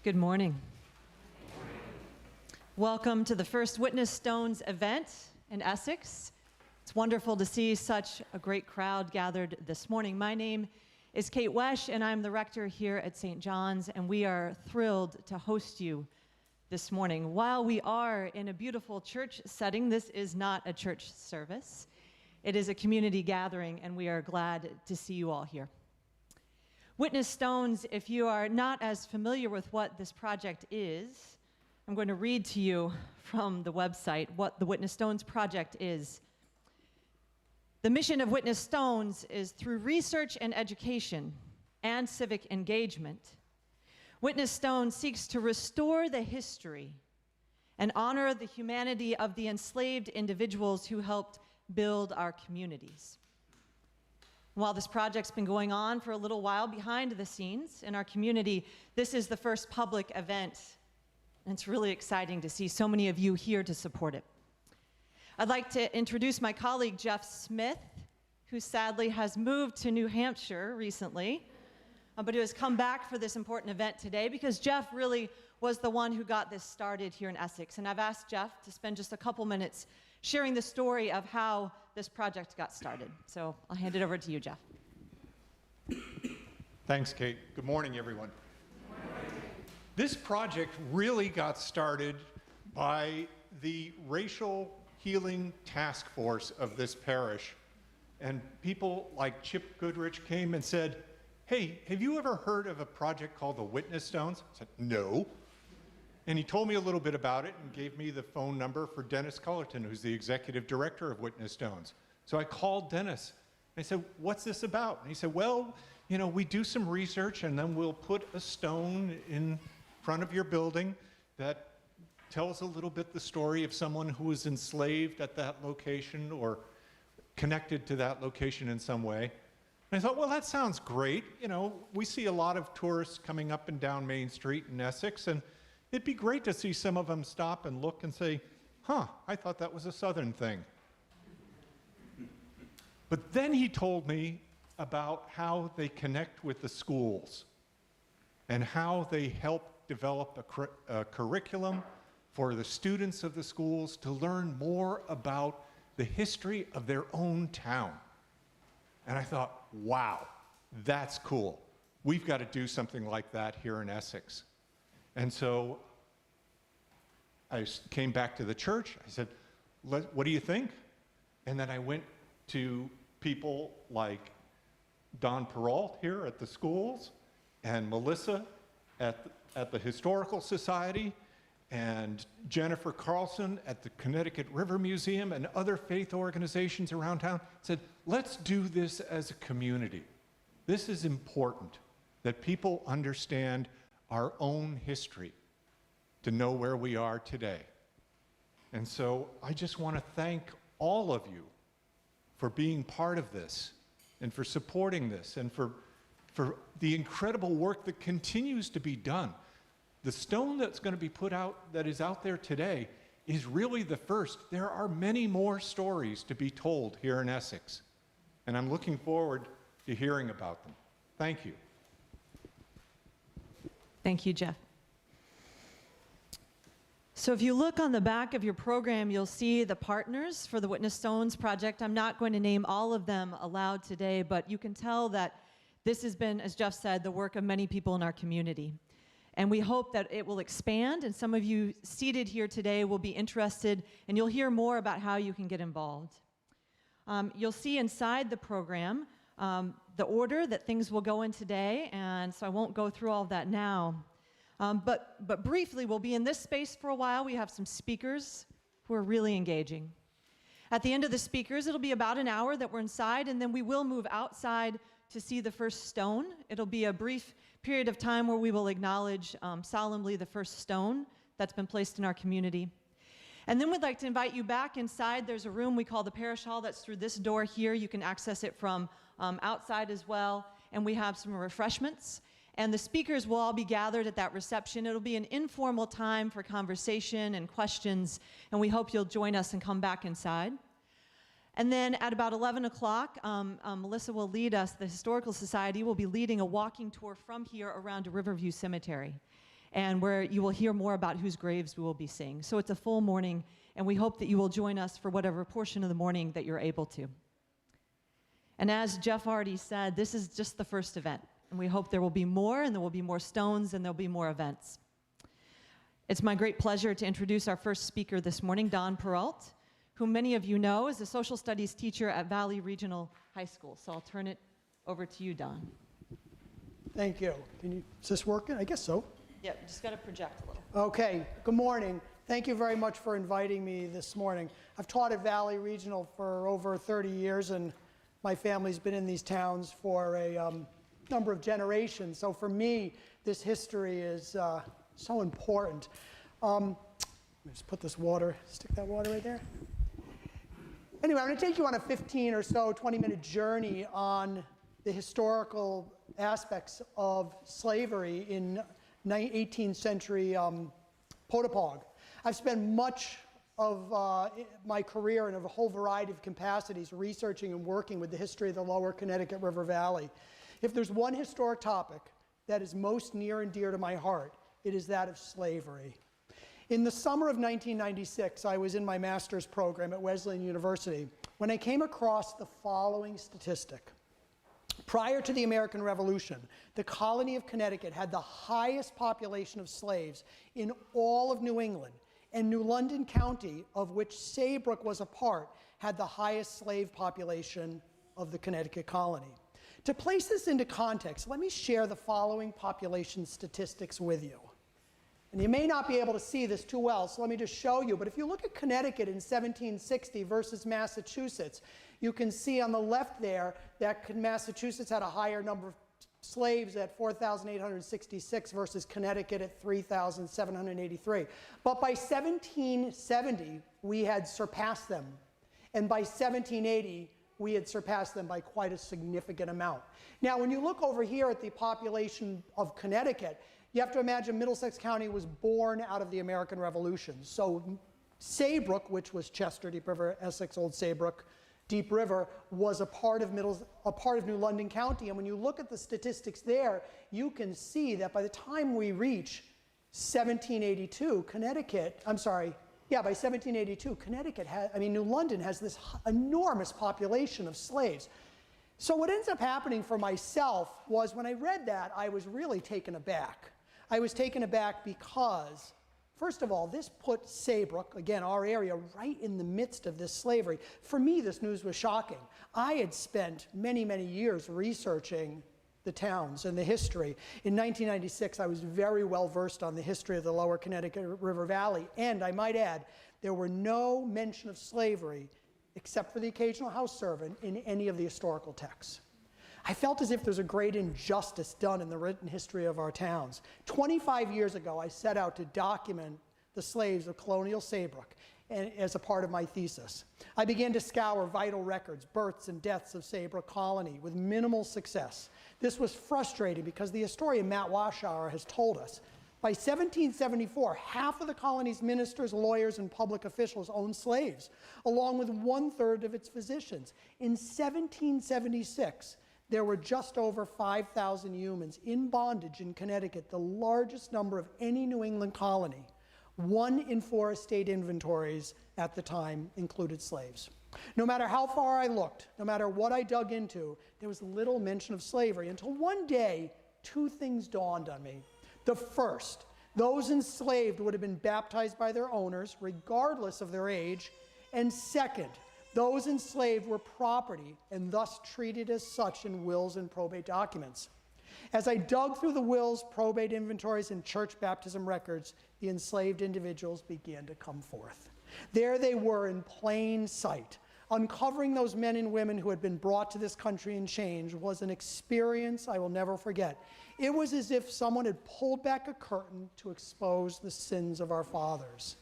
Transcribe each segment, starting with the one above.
Good morning. Welcome to the first Witness Stones event in Essex. It's wonderful to see such a great crowd gathered this morning. My name is Kate Wesch, and I'm the rector here at St. John's, and we are thrilled to host you this morning. While we are in a beautiful church setting, this is not a church service. It is a community gathering, and we are glad to see you all here. Witness Stones, if you are not as familiar with what this project is, I'm going to read to you from the website what the Witness Stones project is. The mission of Witness Stones is through research and education and civic engagement. Witness Stones seeks to restore the history and honor the humanity of the enslaved individuals who helped build our communities. While this project's been going on for a little while behind the scenes in our community, this is the first public event, and it's really exciting to see so many of you here to support it. I'd like to introduce my colleague, Jeff Smith, who sadly has moved to New Hampshire recently, but who has come back for this important event today because Jeff really was the one who got this started here in Essex. And I've asked Jeff to spend just a couple minutes sharing the story of how this project got started. So I'll hand it over to you, Jeff. Thanks, Kate. Good morning, everyone. Good morning. This project really got started by the Racial Healing Task Force of this parish. And people like Chip Goodrich came and said, "Hey, have you ever heard of a project called the Witness Stones?" I said, "No." And he told me a little bit about it and gave me the phone number for Dennis Cullerton, who's the executive director of Witness Stones. So I called Dennis. I said, "What's this about?" And he said, "Well, you know, we do some research and then we'll put a stone in front of your building that tells a little bit the story of someone who was enslaved at that location or connected to that location in some way." And I thought, well, that sounds great. You know, we see a lot of tourists coming up and down Main Street in Essex, and it'd be great to see some of them stop and look and say, "Huh, I thought that was a Southern thing." But then he told me about how they connect with the schools and how they help develop a curriculum for the students of the schools to learn more about the history of their own town. And I thought, wow, that's cool. We've got to do something like that here in Essex. And so I came back to the church. I said, "What do you think?" And then I went to people like Don Peralt here at the schools and Melissa at the Historical Society and Jennifer Carlson at the Connecticut River Museum and other faith organizations around town. Said, let's do this as a community. This is important, that people understand our own history to know where we are today. And so I just want to thank all of you for being part of this and for supporting this and for the incredible work that continues to be done. The stone that's going to be put out, that is out there today, is really the first. There are many more stories to be told here in Essex, and I'm looking forward to hearing about them. Thank you. Thank you, Jeff. So if you look on the back of your program, you'll see the partners for the Witness Stones project. I'm not going to name all of them aloud today, but you can tell that this has been, as Jeff said, the work of many people in our community. And we hope that it will expand, and some of you seated here today will be interested, and you'll hear more about how you can get involved. You'll see inside the program the order that things will go in today, and so I won't go through all of that now. But briefly, we'll be in this space for a while. We have some speakers who are really engaging. At the end of the speakers, it'll be about an hour that we're inside, and then we will move outside to see the first stone. It'll be a brief period of time where we will acknowledge solemnly the first stone that's been placed in our community. And then we'd like to invite you back inside. There's a room we call the parish hall that's through this door here. You can access it from outside as well. And we have some refreshments. And the speakers will all be gathered at that reception. It'll be an informal time for conversation and questions. And we hope you'll join us and come back inside. And then at about 11 o'clock, Melissa will lead us, the Historical Society will be leading a walking tour from here around to Riverview Cemetery. and where you will hear more about whose graves we will be seeing. So it's a full morning, and we hope that you will join us for whatever portion of the morning that you're able to. And as Jeff already said, this is just the first event, and we hope there will be more, and there will be more stones, and there'll be more events. It's my great pleasure to introduce our first speaker this morning, Don Peralt, whom many of you know is a social studies teacher at Valley Regional High School. So I'll turn it over to you, Don. Thank you. Is this working? I guess so. Yep, just got to project a little. Okay, good morning. Thank you very much for inviting me this morning. I've taught at Valley Regional for over 30 years, and my family's been in these towns for a number of generations. So for me, this history is so important. Let me just put this water, stick that water right there. Anyway, I'm going to take you on a 15 or so, 20-minute journey on the historical aspects of slavery in 18th century Potapog. I've spent much of my career in a whole variety of capacities researching and working with the history of the lower Connecticut River Valley. If there's one historic topic that is most near and dear to my heart, it is that of slavery. In the summer of 1996, I was in my master's program at Wesleyan University when I came across the following statistic. Prior to the American Revolution, the colony of Connecticut had the highest population of slaves in all of New England, and New London County, of which Saybrook was a part, had the highest slave population of the Connecticut colony. To place this into context, let me share the following population statistics with you. And you may not be able to see this too well, so let me just show you. But if you look at Connecticut in 1760 versus Massachusetts, you can see on the left there that Massachusetts had a higher number of slaves at 4,866 versus Connecticut at 3,783. But by 1770, we had surpassed them. And by 1780, we had surpassed them by quite a significant amount. Now, when you look over here at the population of Connecticut, you have to imagine Middlesex County was born out of the American Revolution. So Saybrook, which was Chester, Deep River, Essex, Old Saybrook, Deep River, was a part of New London County. And when you look at the statistics there, you can see that by the time we reach 1782, by 1782, New London has this enormous population of slaves. So what ends up happening for myself was when I read that, I was really taken aback. I was taken aback because, first of all, this put Saybrook, again, our area, right in the midst of this slavery. For me, this news was shocking. I had spent many, many years researching the towns and the history. In 1996, I was very well versed on the history of the lower Connecticut River Valley, and I might add, there were no mention of slavery, except for the occasional house servant, in any of the historical texts. I felt as if there's a great injustice done in the written history of our towns. 25 years ago, I set out to document the slaves of colonial Saybrook as a part of my thesis. I began to scour vital records, births and deaths of Saybrook Colony with minimal success. This was frustrating because the historian Matt Washauer has told us by 1774, half of the colony's ministers, lawyers, and public officials owned slaves, along with 1/3 of its physicians. In 1776, there were just over 5,000 humans in bondage in Connecticut, the largest number of any New England colony. 1 in 4 estate inventories at the time included slaves. No matter how far I looked, no matter what I dug into, there was little mention of slavery until one day, 2 things dawned on me. The first, those enslaved would have been baptized by their owners, regardless of their age. And second, those enslaved were property and thus treated as such in wills and probate documents. As I dug through the wills, probate inventories, and church baptism records, the enslaved individuals began to come forth. There they were in plain sight. Uncovering those men and women who had been brought to this country in chains was an experience I will never forget. It was as if someone had pulled back a curtain to expose the sins of our fathers.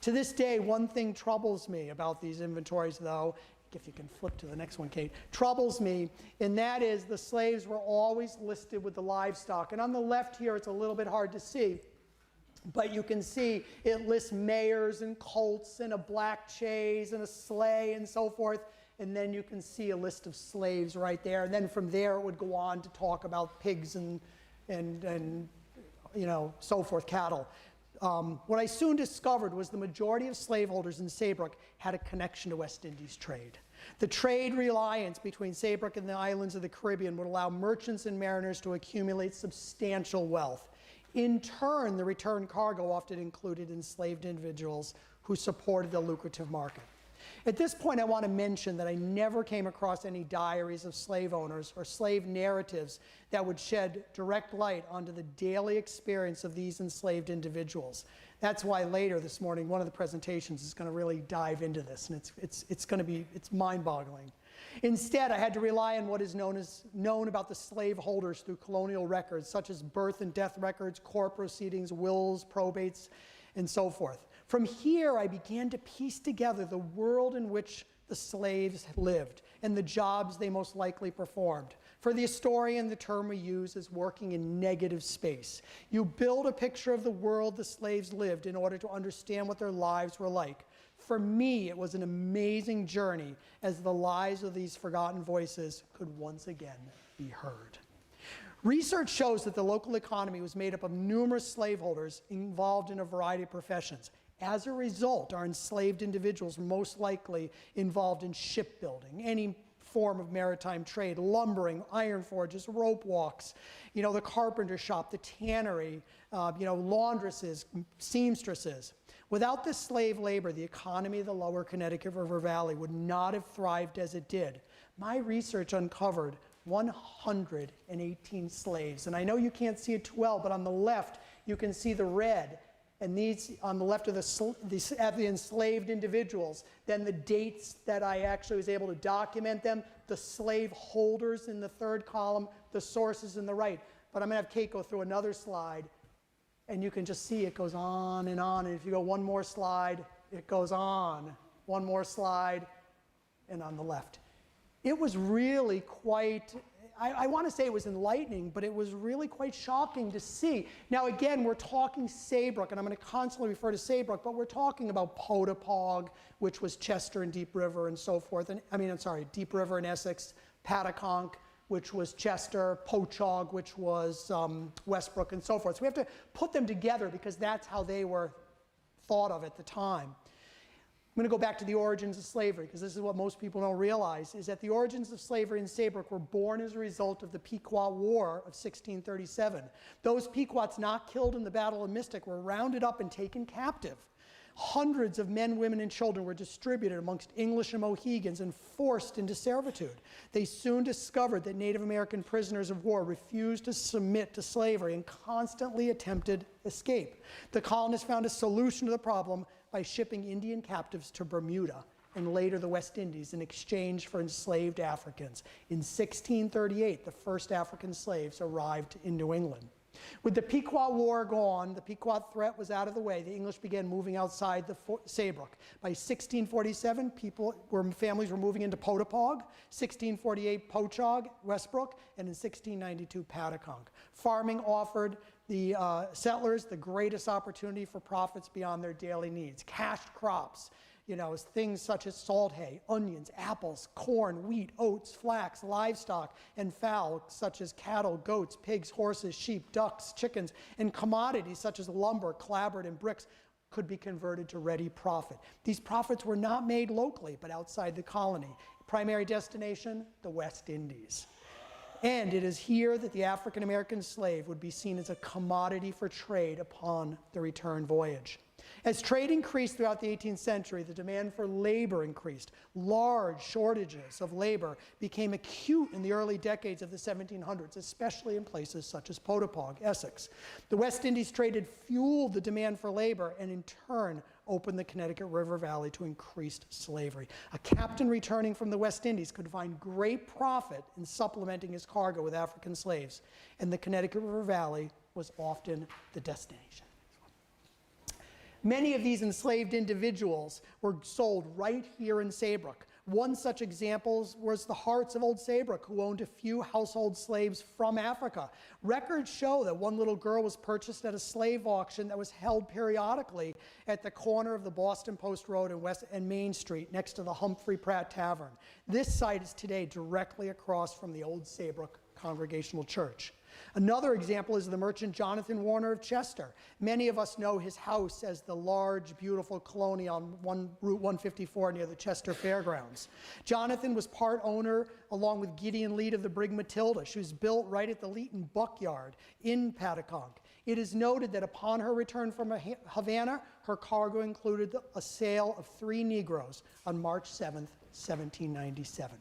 To this day, one thing troubles me about these inventories, though, if you can flip to the next one, Kate, troubles me, and that is the slaves were always listed with the livestock. And on the left here, it's a little bit hard to see, but you can see it lists mares and colts and a black chaise and a sleigh and so forth. And then you can see a list of slaves right there. And then from there, it would go on to talk about pigs and so forth, cattle. What I soon discovered was the majority of slaveholders in Saybrook had a connection to West Indies trade. The trade reliance between Saybrook and the islands of the Caribbean would allow merchants and mariners to accumulate substantial wealth. In turn, the return cargo often included enslaved individuals who supported the lucrative market. At this point, I want to mention that I never came across any diaries of slave owners or slave narratives that would shed direct light onto the daily experience of these enslaved individuals. That's why later this morning, one of the presentations is going to really dive into this, and it's mind-boggling. Instead, I had to rely on what is known about the slaveholders through colonial records, such as birth and death records, court proceedings, wills, probates, and so forth. From here, I began to piece together the world in which the slaves lived and the jobs they most likely performed. For the historian, the term we use is working in negative space. You build a picture of the world the slaves lived in order to understand what their lives were like. For me, it was an amazing journey as the lives of these forgotten voices could once again be heard. Research shows that the local economy was made up of numerous slaveholders involved in a variety of professions. As a result, our enslaved individuals were most likely involved in shipbuilding, any form of maritime trade, lumbering, iron forges, rope walks, the carpenter shop, the tannery, laundresses, seamstresses. Without this slave labor, the economy of the lower Connecticut River Valley would not have thrived as it did. My research uncovered 118 slaves. And I know you can't see it too well, but on the left, you can see the red. And these, on the left, are the enslaved individuals. Then the dates that I actually was able to document them, the slave holders in the third column, the sources in the right. But I'm going to have Kate go through another slide, and you can just see it goes on. And if you go one more slide, it goes on. One more slide, and on the left. It was really quite, I want to say it was enlightening, but it was really quite shocking to see. Now again, we're talking Saybrook, and I'm going to constantly refer to Saybrook, but we're talking about Potapog, which was Chester and Deep River and so forth. Deep River and Essex, Pataconk, which was Chester, Pochog, which was Westbrook, and so forth. So we have to put them together because that's how they were thought of at the time. I'm going to go back to the origins of slavery, because this is what most people don't realize, is that the origins of slavery in Saybrook were born as a result of the Pequot War of 1637. Those Pequots not killed in the Battle of Mystic were rounded up and taken captive. Hundreds of men, women, and children were distributed amongst English and Mohegans and forced into servitude. They soon discovered that Native American prisoners of war refused to submit to slavery and constantly attempted escape. The colonists found a solution to the problem by shipping Indian captives to Bermuda and later the West Indies in exchange for enslaved Africans. In 1638, the first African slaves arrived in New England. With the Pequot War gone, the Pequot threat was out of the way, the English began moving outside the Saybrook. By 1647, families were moving into Potapog, 1648 Pochog, Westbrook, and in 1692 Pataconk. Farming offered the settlers the greatest opportunity for profits beyond their daily needs. Cash crops, things such as salt hay, onions, apples, corn, wheat, oats, flax, livestock, and fowl, such as cattle, goats, pigs, horses, sheep, ducks, chickens, and commodities such as lumber, clapboard, and bricks could be converted to ready profit. These profits were not made locally, but outside the colony. Primary destination, the West Indies. And it is here that the African American slave would be seen as a commodity for trade upon the return voyage. As trade increased throughout the 18th century, the demand for labor increased. Large shortages of labor became acute in the early decades of the 1700s, especially in places such as Potapog, Essex. The West Indies trade had fueled the demand for labor and in turn opened the Connecticut River Valley to increased slavery. A captain returning from the West Indies could find great profit in supplementing his cargo with African slaves, and the Connecticut River Valley was often the destination. Many of these enslaved individuals were sold right here in Saybrook. One such example was the Hearts of Old Saybrook, who owned a few household slaves from Africa. Records show that one little girl was purchased at a slave auction that was held periodically at the corner of the Boston Post Road and Main Street next to the Humphrey Pratt Tavern. This site is today directly across from the Old Saybrook Congregational Church. Another example is the merchant Jonathan Warner of Chester. Many of us know his house as the large, beautiful colony on Route 154 near the Chester Fairgrounds. Jonathan was part owner, along with Gideon Lead, of the brig Matilda. She was built right at the Leeton Buckyard in Pataconk. It is noted that upon her return from Havana, her cargo included a sale of 3 Negroes on March 7th, 1797.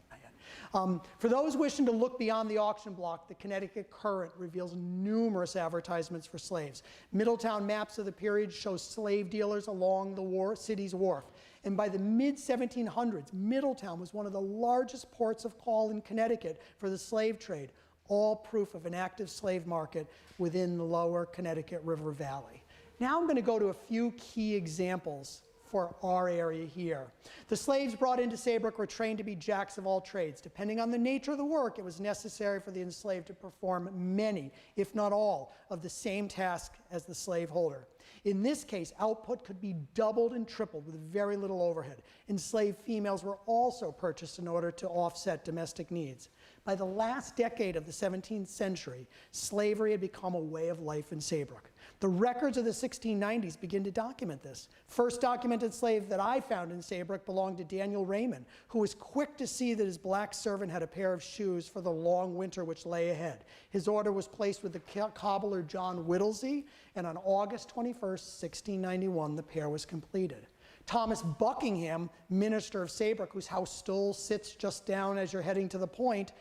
For those wishing to look beyond the auction block, the Connecticut Courant reveals numerous advertisements for slaves. Middletown maps of the period show slave dealers along the city's wharf. And by the mid-1700s, Middletown was one of the largest ports of call in Connecticut for the slave trade, all proof of an active slave market within the lower Connecticut River Valley. Now I'm going to go to a few key examples for our area here. The slaves brought into Saybrook were trained to be jacks of all trades. Depending on the nature of the work, it was necessary for the enslaved to perform many, if not all, of the same task as the slaveholder. In this case, output could be doubled and tripled with very little overhead. Enslaved females were also purchased in order to offset domestic needs. By the last decade of the 17th century, slavery had become a way of life in Saybrook. The records of the 1690s begin to document this. First documented slave that I found in Saybrook belonged to Daniel Raymond, who was quick to see that his black servant had a pair of shoes for the long winter which lay ahead. His order was placed with the cobbler John Whittlesey, and on August 21st, 1691, the pair was completed. Thomas Buckingham, minister of Saybrook, whose house still sits just down as you're heading to the point,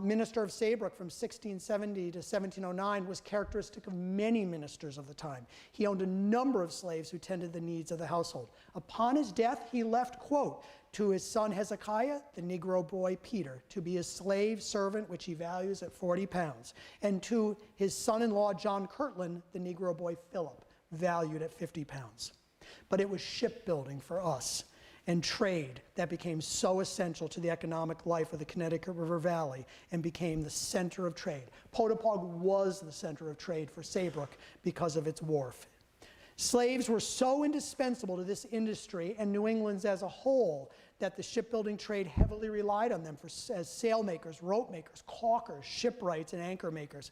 minister of Saybrook from 1670 to 1709, was characteristic of many ministers of the time. He owned a number of slaves who tended the needs of the household. Upon his death, he left, quote, to his son Hezekiah, the Negro boy Peter, to be his slave servant, which he values at 40 pounds, and to his son-in-law John Kirtland, the Negro boy Philip, valued at 50 pounds. But it was shipbuilding for us and trade that became so essential to the economic life of the Connecticut River Valley and became the center of trade. Potapawg was the center of trade for Saybrook because of its wharf. Slaves were so indispensable to this industry and New England's as a whole that the shipbuilding trade heavily relied on them as sail makers, rope makers, caulkers, shipwrights, and anchor makers.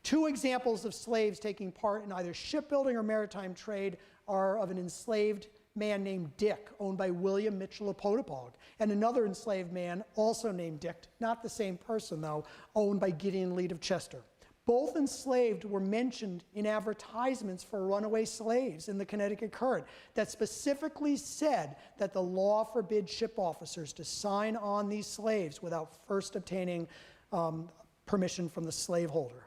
2 examples of slaves taking part in either shipbuilding or maritime trade are of an enslaved man named Dick, owned by William Mitchell of Potapawg, and another enslaved man, also named Dick, not the same person though, owned by Gideon Lead of Chester. Both enslaved were mentioned in advertisements for runaway slaves in the Connecticut Courant that specifically said that the law forbid ship officers to sign on these slaves without first obtaining permission from the slaveholder.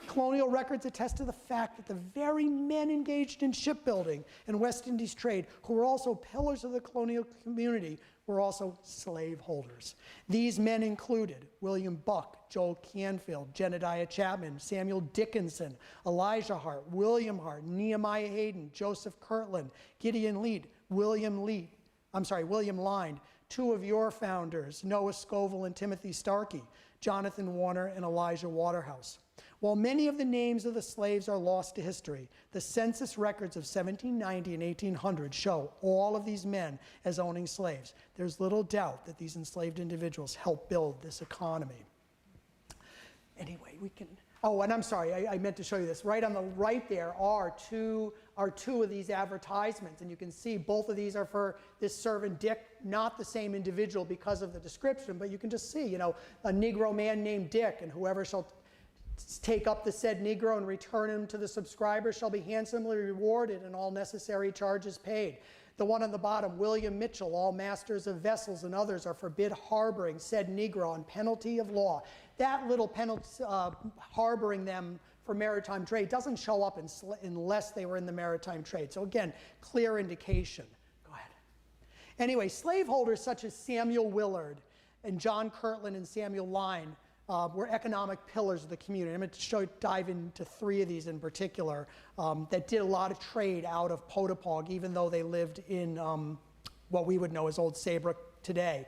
Colonial records attest to the fact that the very men engaged in shipbuilding and West Indies trade, who were also pillars of the colonial community, were also slaveholders. These men included William Buck, Joel Canfield, Jedediah Chapman, Samuel Dickinson, Elijah Hart, William Hart, Nehemiah Hayden, Joseph Kirtland, Gideon Lead, William Lind, 2 of your founders, Noah Scoville and Timothy Starkey, Jonathan Warner and Elijah Waterhouse. While many of the names of the slaves are lost to history, the census records of 1790 and 1800 show all of these men as owning slaves. There's little doubt that these enslaved individuals helped build this economy. Anyway, we can... Oh, and I'm sorry, I meant to show you this. Right on the right there are two of these advertisements, and you can see both of these are for this servant Dick, not the same individual because of the description, but you can just see, a Negro man named Dick, and whoever shall take up the said Negro and return him to the subscriber shall be handsomely rewarded and all necessary charges paid. The one on the bottom, William Mitchell, all masters of vessels and others are forbid harboring said Negro on penalty of law. That little penalty, harboring them for maritime trade doesn't show up unless they were in the maritime trade. So again, clear indication. Go ahead. Anyway, slaveholders such as Samuel Willard and John Kirtland and Samuel Lind were economic pillars of the community. I'm going to dive into 3 of these in particular that did a lot of trade out of Potapawg, even though they lived in what we would know as Old Saybrook today.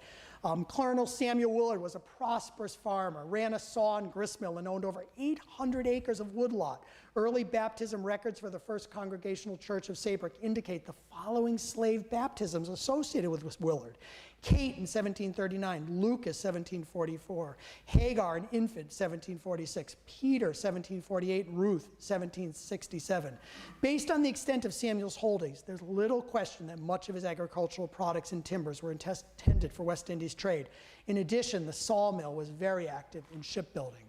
Colonel Samuel Willard was a prosperous farmer, ran a saw and grist mill, and owned over 800 acres of woodlot. Early baptism records for the First Congregational Church of Saybrook indicate the following slave baptisms associated with Willard. Kate in 1739, Lucas 1744, Hagar, an infant, 1746, Peter 1748, Ruth 1767. Based on the extent of Samuel's holdings, there's little question that much of his agricultural products and timbers were intended for West Indies trade. In addition, the sawmill was very active in shipbuilding.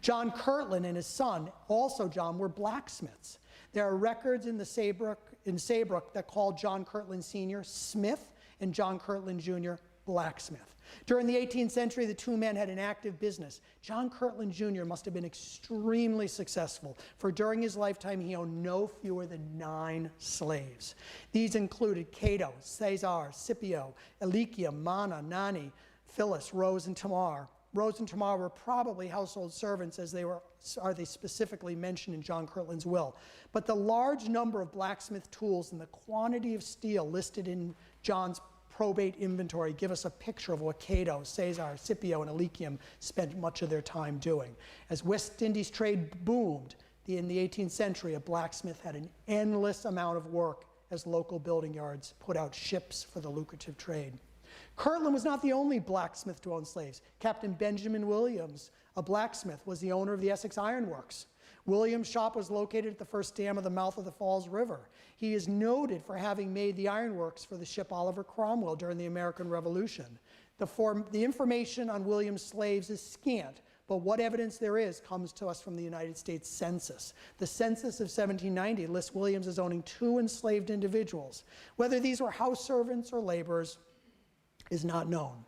John Kirtland and his son, also John, were blacksmiths. There are records in Saybrook that call John Kirtland Sr. Smith and John Kirtland Jr. blacksmith. During the 18th century, the two men had an active business. John Kirtland Jr. must have been extremely successful, for during his lifetime he owned no fewer than 9 slaves. These included Cato, Caesar, Scipio, Elikium, Mana, Nani, Phyllis, Rose, and Tamar. Rose and Tamar were probably household servants, as they specifically mentioned in John Kirtland's will. But the large number of blacksmith tools and the quantity of steel listed in John's probate inventory give us a picture of what Cato, Caesar, Scipio, and Elikium spent much of their time doing. As West Indies trade boomed in the 18th century, a blacksmith had an endless amount of work as local building yards put out ships for the lucrative trade. Kirtland was not the only blacksmith to own slaves. Captain Benjamin Williams, a blacksmith, was the owner of the Essex Iron Works. Williams' shop was located at the first dam of the mouth of the Falls River. He is noted for having made the ironworks for the ship Oliver Cromwell during the American Revolution. The information on Williams' slaves is scant, but what evidence there is comes to us from the United States Census. The census of 1790 lists Williams as owning 2 enslaved individuals. Whether these were house servants or laborers is not known.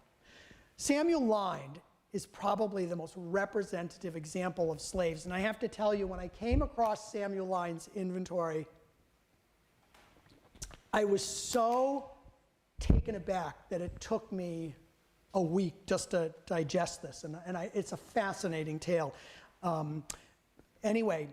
Samuel Lynd is probably the most representative example of slaves. And I have to tell you, when I came across Samuel Lynd's inventory, I was so taken aback that it took me a week just to digest this. It's a fascinating tale. Anyway,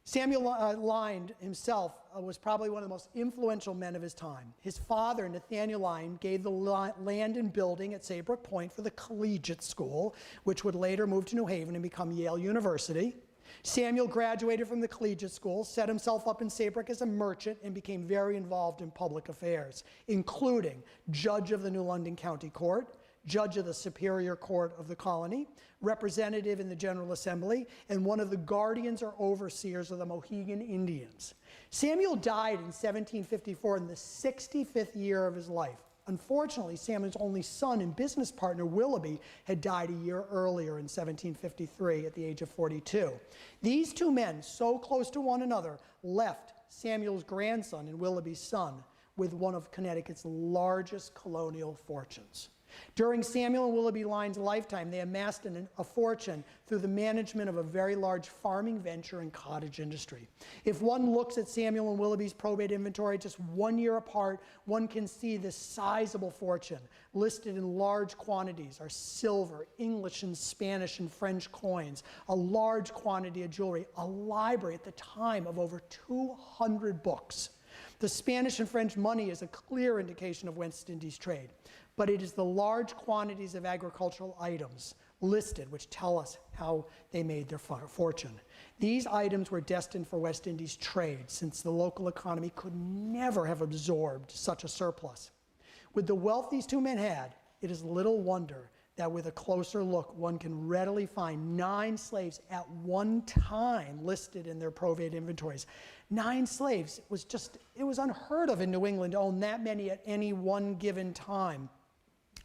Samuel Lynd himself was probably one of the most influential men of his time. His father, Nathaniel Lynd, gave the land and building at Saybrook Point for the collegiate school, which would later move to New Haven and become Yale University. Samuel graduated from the collegiate school, set himself up in Saybrook as a merchant, and became very involved in public affairs, including judge of the New London County Court, judge of the Superior Court of the colony, representative in the General Assembly, and one of the guardians or overseers of the Mohegan Indians. Samuel died in 1754 in the 65th year of his life. Unfortunately, Samuel's only son and business partner, Willoughby, had died a year earlier in 1753 at the age of 42. These two men, so close to one another, left Samuel's grandson and Willoughby's son with one of Connecticut's largest colonial fortunes. During Samuel and Willoughby Lynd's lifetime, they amassed a fortune through the management of a very large farming venture and cottage industry. If one looks at Samuel and Willoughby's probate inventory just 1 year apart, one can see this sizable fortune. Listed in large quantities are silver, English and Spanish and French coins, a large quantity of jewelry, a library at the time of over 200 books. The Spanish and French money is a clear indication of West Indies trade, but it is the large quantities of agricultural items listed which tell us how they made their fortune. These items were destined for West Indies trade, since the local economy could never have absorbed such a surplus. With the wealth these two men had, it is little wonder that with a closer look, one can readily find 9 slaves at one time listed in their probate inventories. 9 slaves it was unheard of in New England to own that many at any one given time.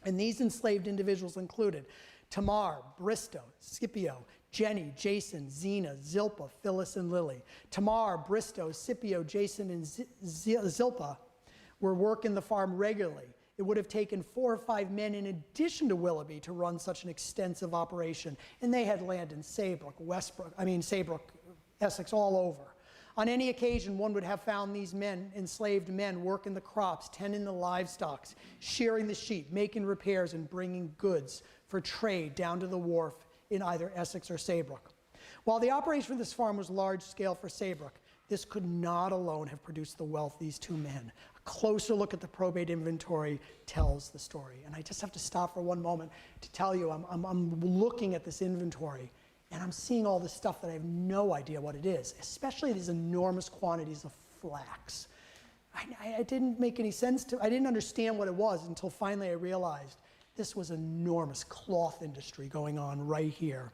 And these enslaved individuals included Tamar, Bristow, Scipio, Jenny, Jason, Zena, Zilpah, Phyllis, and Lily. Tamar, Bristow, Scipio, Jason, and Zilpah were working the farm regularly. It would have taken 4 or 5 men in addition to Willoughby to run such an extensive operation. And they had land in Saybrook, Essex, all over. On any occasion, one would have found these men, enslaved men, working the crops, tending the livestock, shearing the sheep, making repairs, and bringing goods for trade down to the wharf in either Essex or Saybrook. While the operation of this farm was large scale for Saybrook, this could not alone have produced the wealth these two men. A closer look at the probate inventory tells the story. And I just have to stop for one moment to tell you, I'm looking at this inventory, and I'm seeing all this stuff that I have no idea what it is, especially these enormous quantities of flax. It didn't make any sense I didn't understand what it was until finally I realized this was an enormous cloth industry going on right here.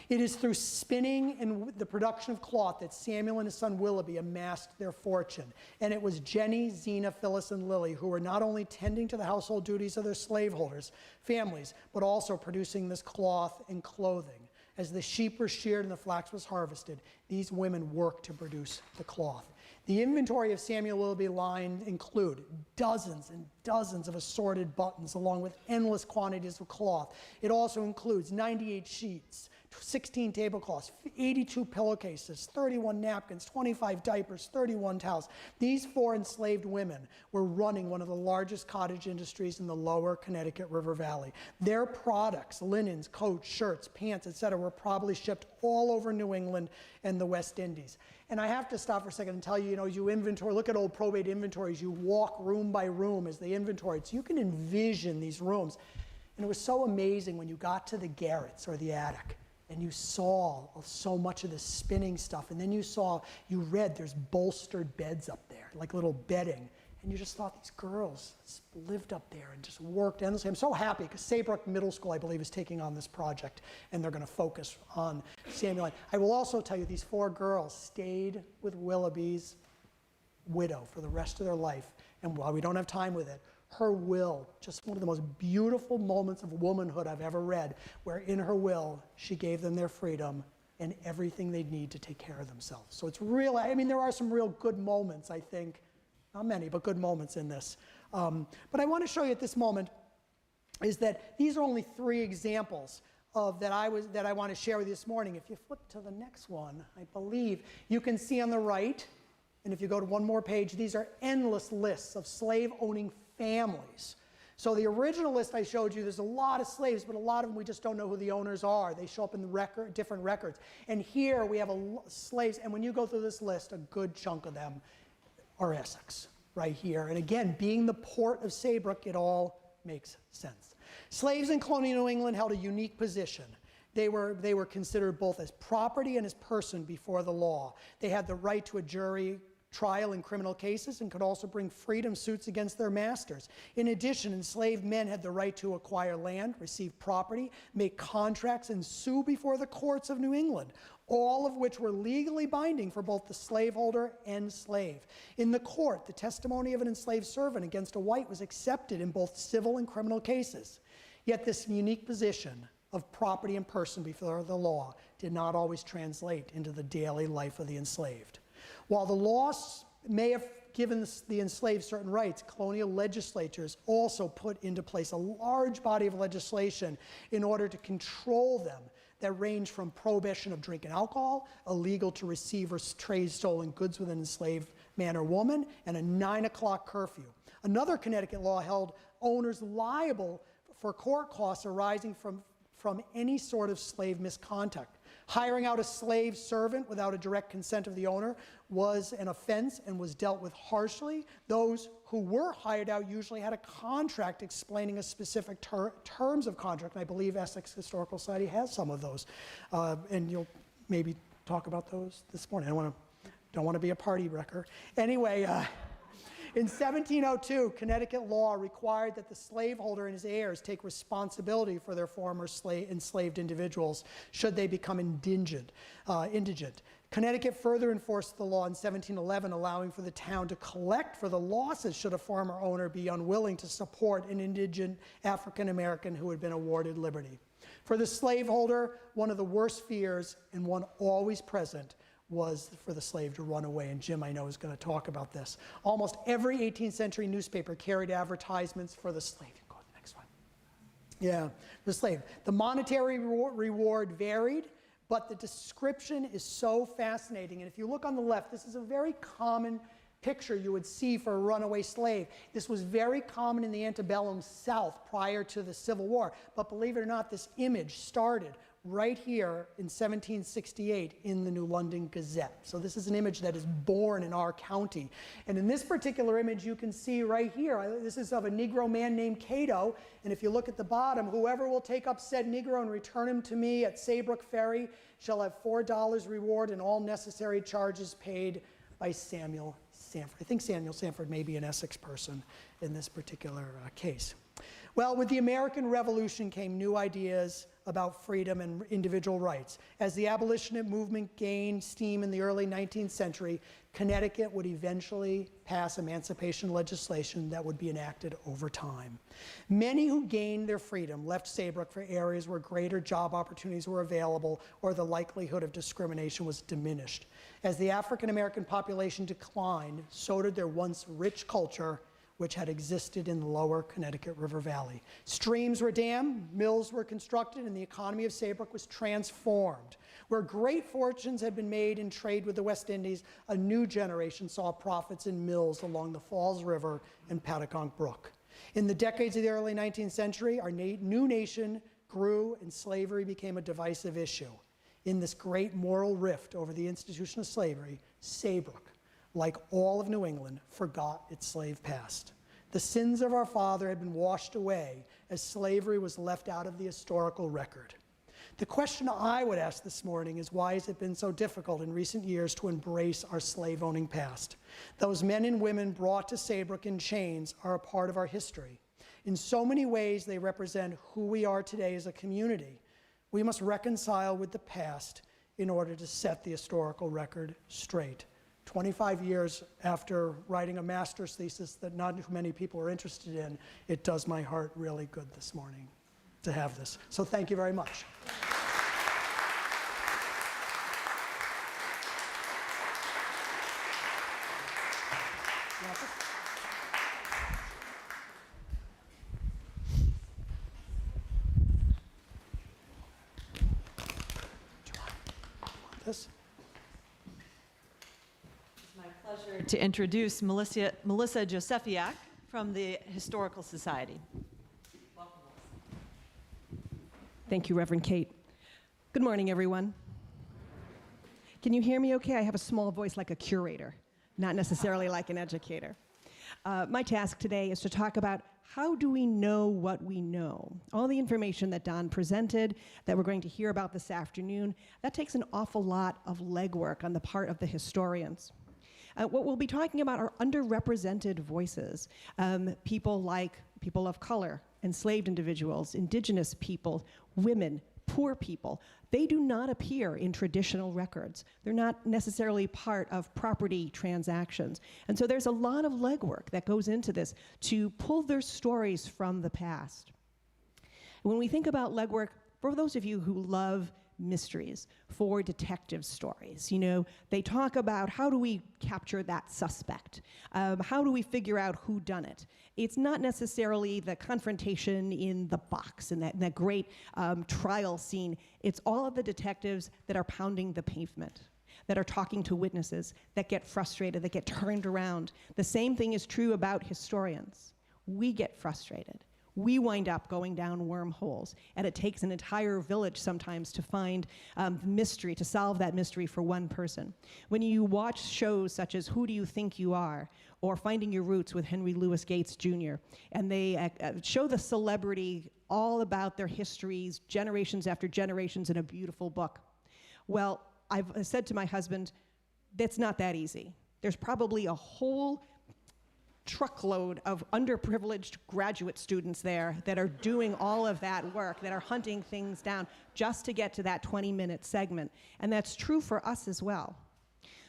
It is through spinning and the production of cloth that Samuel and his son Willoughby amassed their fortune. And it was Jenny, Zena, Phyllis, and Lily who were not only tending to the household duties of their slaveholders' families, but also producing this cloth and clothing. As the sheep were sheared and the flax was harvested, these women worked to produce the cloth. The inventory of Samuel Willoughby line include dozens and dozens of assorted buttons along with endless quantities of cloth. It also includes 98 sheets, 16 tablecloths, 82 pillowcases, 31 napkins, 25 diapers, 31 towels. These 4 enslaved women were running one of the largest cottage industries in the lower Connecticut River Valley. Their products, linens, coats, shirts, pants, etc., were probably shipped all over New England and the West Indies. And I have to stop for a second and tell you, as you inventory, look at old probate inventories, you walk room by room as they inventory. So you can envision these rooms. And it was so amazing when you got to the garrets or the attic and you saw so much of this spinning stuff. And then you read there's bolstered beds up there, like little bedding. And you just thought these girls lived up there and just worked endlessly. I'm so happy because Saybrook Middle School, I believe, is taking on this project, and they're going to focus on Samuel. I will also tell you these 4 girls stayed with Willoughby's widow for the rest of their life. And while we don't have time with it, her will, just one of the most beautiful moments of womanhood I've ever read, where in her will, she gave them their freedom and everything they need to take care of themselves. So it's real, there are some real good moments, I think. Not many, but good moments in this. But I want to show you at this moment is that these are only 3 examples that I want to share with you this morning. If you flip to the next one, I believe you can see on the right, and if you go to one more page, these are endless lists of slave-owning families. So the original list I showed you, there's a lot of slaves, but a lot of them we just don't know who the owners are. They show up in the different records. And here we have slaves, and when you go through this list, a good chunk of them are Essex, right here. And again, being the port of Saybrook, it all makes sense. Slaves in colonial New England held a unique position. They were considered both as property and as person before the law. They had the right to a jury trial in criminal cases and could also bring freedom suits against their masters. In addition, enslaved men had the right to acquire land, receive property, make contracts, and sue before the courts of New England, all of which were legally binding for both the slaveholder and slave. In the court, the testimony of an enslaved servant against a white was accepted in both civil and criminal cases. Yet this unique position of property and person before the law did not always translate into the daily life of the enslaved. While the laws may have given the enslaved certain rights, colonial legislatures also put into place a large body of legislation in order to control them that range from prohibition of drinking alcohol, illegal to receive or trade stolen goods with an enslaved man or woman, and a 9 o'clock curfew. Another Connecticut law held owners liable for court costs arising from any sort of slave misconduct. Hiring out a slave servant without a direct consent of the owner was an offense and was dealt with harshly. Those who were hired out usually had a contract explaining a specific terms of contract, and I believe Essex Historical Society has some of those. And you'll maybe talk about those this morning. I don't want to be a party wrecker. Anyway, in 1702, Connecticut law required that the slaveholder and his heirs take responsibility for their former enslaved individuals should they become indigent. Connecticut further enforced the law in 1711, allowing for the town to collect for the losses should a former owner be unwilling to support an indigent African American who had been awarded liberty. For the slaveholder, one of the worst fears, and one always present, was for the slave to run away, and Jim, I know, is going to talk about this. Almost every 18th century newspaper carried advertisements for the slave. Go to the next one. Yeah, the slave. The monetary reward varied, but the description is so fascinating. And if you look on the left, this is a very common picture you would see for a runaway slave. This was very common in the antebellum South prior to the Civil War. But believe it or not, this image started right here in 1768 in the New London Gazette. So this is an image that is born in our county. And in this particular image, you can see right here, this is of a Negro man named Cato. And if you look at the bottom, whoever will take up said Negro and return him to me at Saybrook Ferry shall have $4 reward and all necessary charges paid by Samuel Sanford. I think Samuel Sanford may be an Essex person in this particular case. Well, with the American Revolution came new ideas about freedom and individual rights. As the abolitionist movement gained steam in the early 19th century, Connecticut would eventually pass emancipation legislation that would be enacted over time. Many who gained their freedom left Saybrook for areas where greater job opportunities were available or the likelihood of discrimination was diminished. As the African American population declined, so did their once rich culture, which had existed in the lower Connecticut River Valley. Streams were dammed, mills were constructed, and the economy of Saybrook was transformed. Where great fortunes had been made in trade with the West Indies, a new generation saw profits in mills along the Falls River and Paddock Brook. In the decades of the early 19th century, our new nation grew and slavery became a divisive issue. In this great moral rift over the institution of slavery, Saybrook, like all of New England, forgot its slave past. The sins of our father had been washed away as slavery was left out of the historical record. The question I would ask this morning is, why has it been so difficult in recent years to embrace our slave-owning past? Those men and women brought to Saybrook in chains are a part of our history. In so many ways, they represent who we are today as a community. We must reconcile with the past in order to set the historical record straight. 25 years after writing a master's thesis that not many people are interested in, it does my heart really good this morning to have this. So thank you very much. This? Pleasure to introduce Melissa Josefiak from the Historical Society. Welcome, Melissa. Thank you, Reverend Kate. Good morning, everyone. Can you hear me okay? I have a small voice like a curator, not necessarily like an educator. My task today is to talk about how do we know what we know? All the information that Don presented, that we're going to hear about this afternoon, that takes an awful lot of legwork on the part of the historians. What we'll be talking about are underrepresented voices, people like people of color, enslaved individuals, indigenous people, women, poor people. They do not appear in traditional records. They're not necessarily part of property transactions. And so there's a lot of legwork that goes into this to pull their stories from the past. When we think about legwork, for those of you who love mysteries, for detective stories, you know, they talk about how do we capture that suspect? How do we figure out who done it? It's not necessarily the confrontation in the box and that great trial scene. It's all of the detectives that are pounding the pavement, that are talking to witnesses, that get frustrated, that get turned around. The same thing is true about historians. We get frustrated. We wind up going down wormholes, and it takes an entire village sometimes to find mystery, to solve that mystery for one person. When you watch shows such as Who Do You Think You Are, or Finding Your Roots with Henry Louis Gates Jr., and they show the celebrity all about their histories, generations after generations in a beautiful book. Well, I've said to my husband, that's not that easy. There's probably a whole truckload of underprivileged graduate students there that are doing all of that work, that are hunting things down just to get to that 20-minute segment. And that's true for us as well.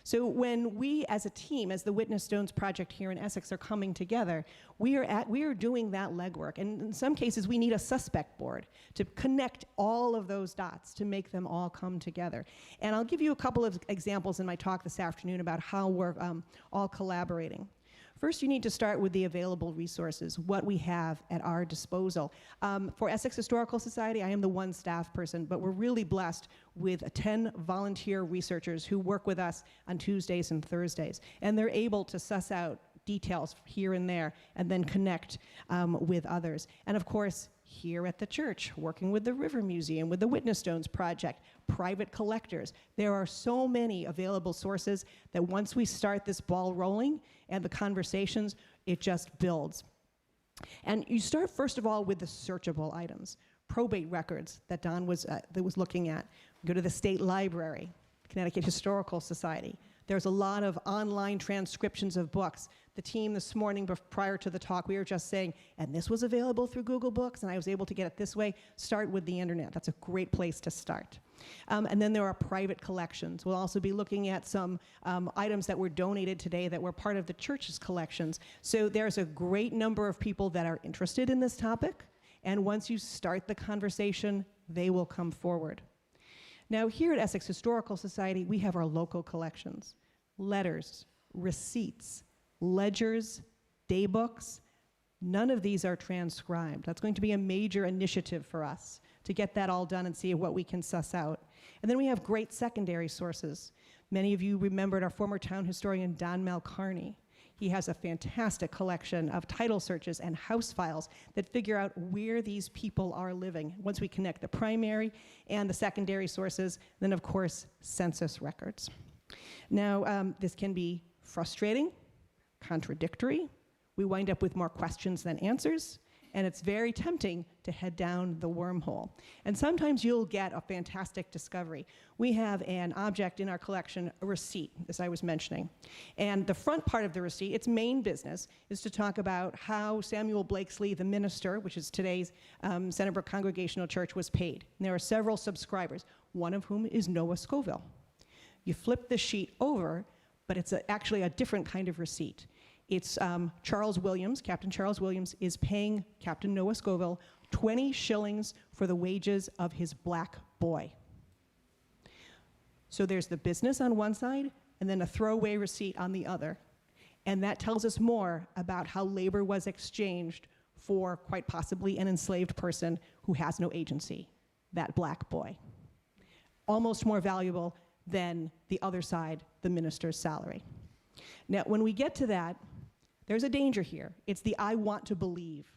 So when we as a team, as the Witness Stones Project here in Essex are coming together, we are doing that legwork. And in some cases, we need a suspect board to connect all of those dots to make them all come together. And I'll give you a couple of examples in my talk this afternoon about how we're all collaborating. First, you need to start with the available resources, what we have at our disposal. For Essex Historical Society, I am the one staff person, but we're really blessed with 10 volunteer researchers who work with us on Tuesdays and Thursdays. And they're able to suss out details here and there and then connect with others. And of course, here at the church, working with the River Museum, with the Witness Stones Project, private collectors. There are so many available sources that once we start this ball rolling and the conversations, it just builds. And you start, first of all, with the searchable items. Probate records that Don was looking at. Go to the State Library, Connecticut Historical Society, There's a lot of online transcriptions of books. The team this morning, prior to the talk, we were just saying, and this was available through Google Books, and I was able to get it this way. Start with the internet. That's a great place to start. And then there are private collections. We'll also be looking at some items that were donated today that were part of the church's collections. So there's a great number of people that are interested in this topic, and once you start the conversation, they will come forward. Now, here at Essex Historical Society, we have our local collections: letters, receipts, ledgers, daybooks. None of these are transcribed. That's going to be a major initiative for us to get that all done and see what we can suss out. And then we have great secondary sources. Many of you remembered our former town historian, Don Malcarney. He has a fantastic collection of title searches and house files that figure out where these people are living. Once we connect the primary and the secondary sources, then of course, census records. Now, this can be frustrating, contradictory. We wind up with more questions than answers, and it's very tempting to head down the wormhole. And sometimes you'll get a fantastic discovery. We have an object in our collection, a receipt, as I was mentioning. And the front part of the receipt, its main business, is to talk about how Samuel Blakesley, the minister, which is today's Saybrook Congregational Church, was paid. And there are several subscribers, one of whom is Noah Scoville. You flip the sheet over, but it's actually a different kind of receipt. It's Charles Williams, Captain Charles Williams, is paying Captain Noah Scoville 20 shillings for the wages of his black boy. So there's the business on one side, and then a throwaway receipt on the other. And that tells us more about how labor was exchanged for quite possibly an enslaved person who has no agency, that black boy. Almost more valuable than the other side, the minister's salary. Now, when we get to that, there's a danger here. It's the I want to believe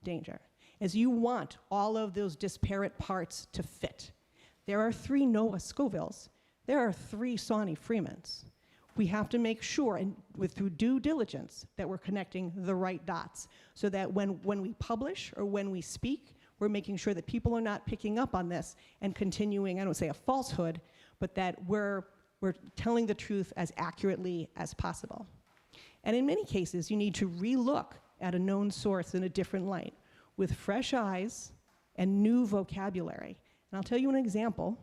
danger. As you want all of those disparate parts to fit. There are 3 Noah Scovilles. There are 3 Sony Freemans. We have to make sure, and through due diligence, that we're connecting the right dots, so that when we publish or when we speak, we're making sure that people are not picking up on this and continuing, I don't say a falsehood, but that we're telling the truth as accurately as possible. And in many cases, you need to re-look at a known source in a different light, with fresh eyes and new vocabulary. And I'll tell you an example,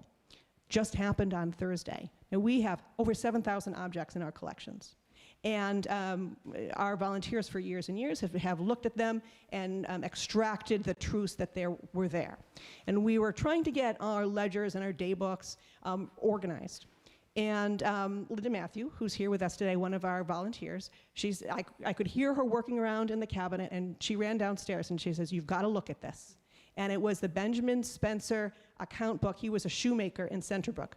just happened on Thursday. Now, we have over 7,000 objects in our collections. And our volunteers for years and years have looked at them and extracted the truths that were there. And we were trying to get our ledgers and our daybooks organized. And Linda Matthew, who's here with us today, one of our volunteers, I could hear her working around in the cabinet, and she ran downstairs and she says, "You've got to look at this." And it was the Benjamin Spencer account book. He was a shoemaker in Saybrook.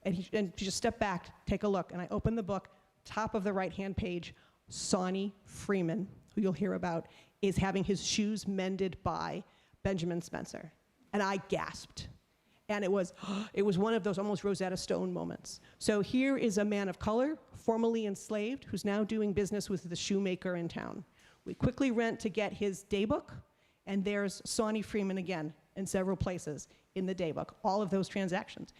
And she just stepped back, take a look, and I opened the book, top of the right-hand page, Sony Freeman, who you'll hear about, is having his shoes mended by Benjamin Spencer. And I gasped. And it was one of those almost Rosetta Stone moments. So here is a man of color, formerly enslaved, who's now doing business with the shoemaker in town. We quickly went to get his daybook, and there's Sony Freeman again in several places in the daybook, all of those transactions.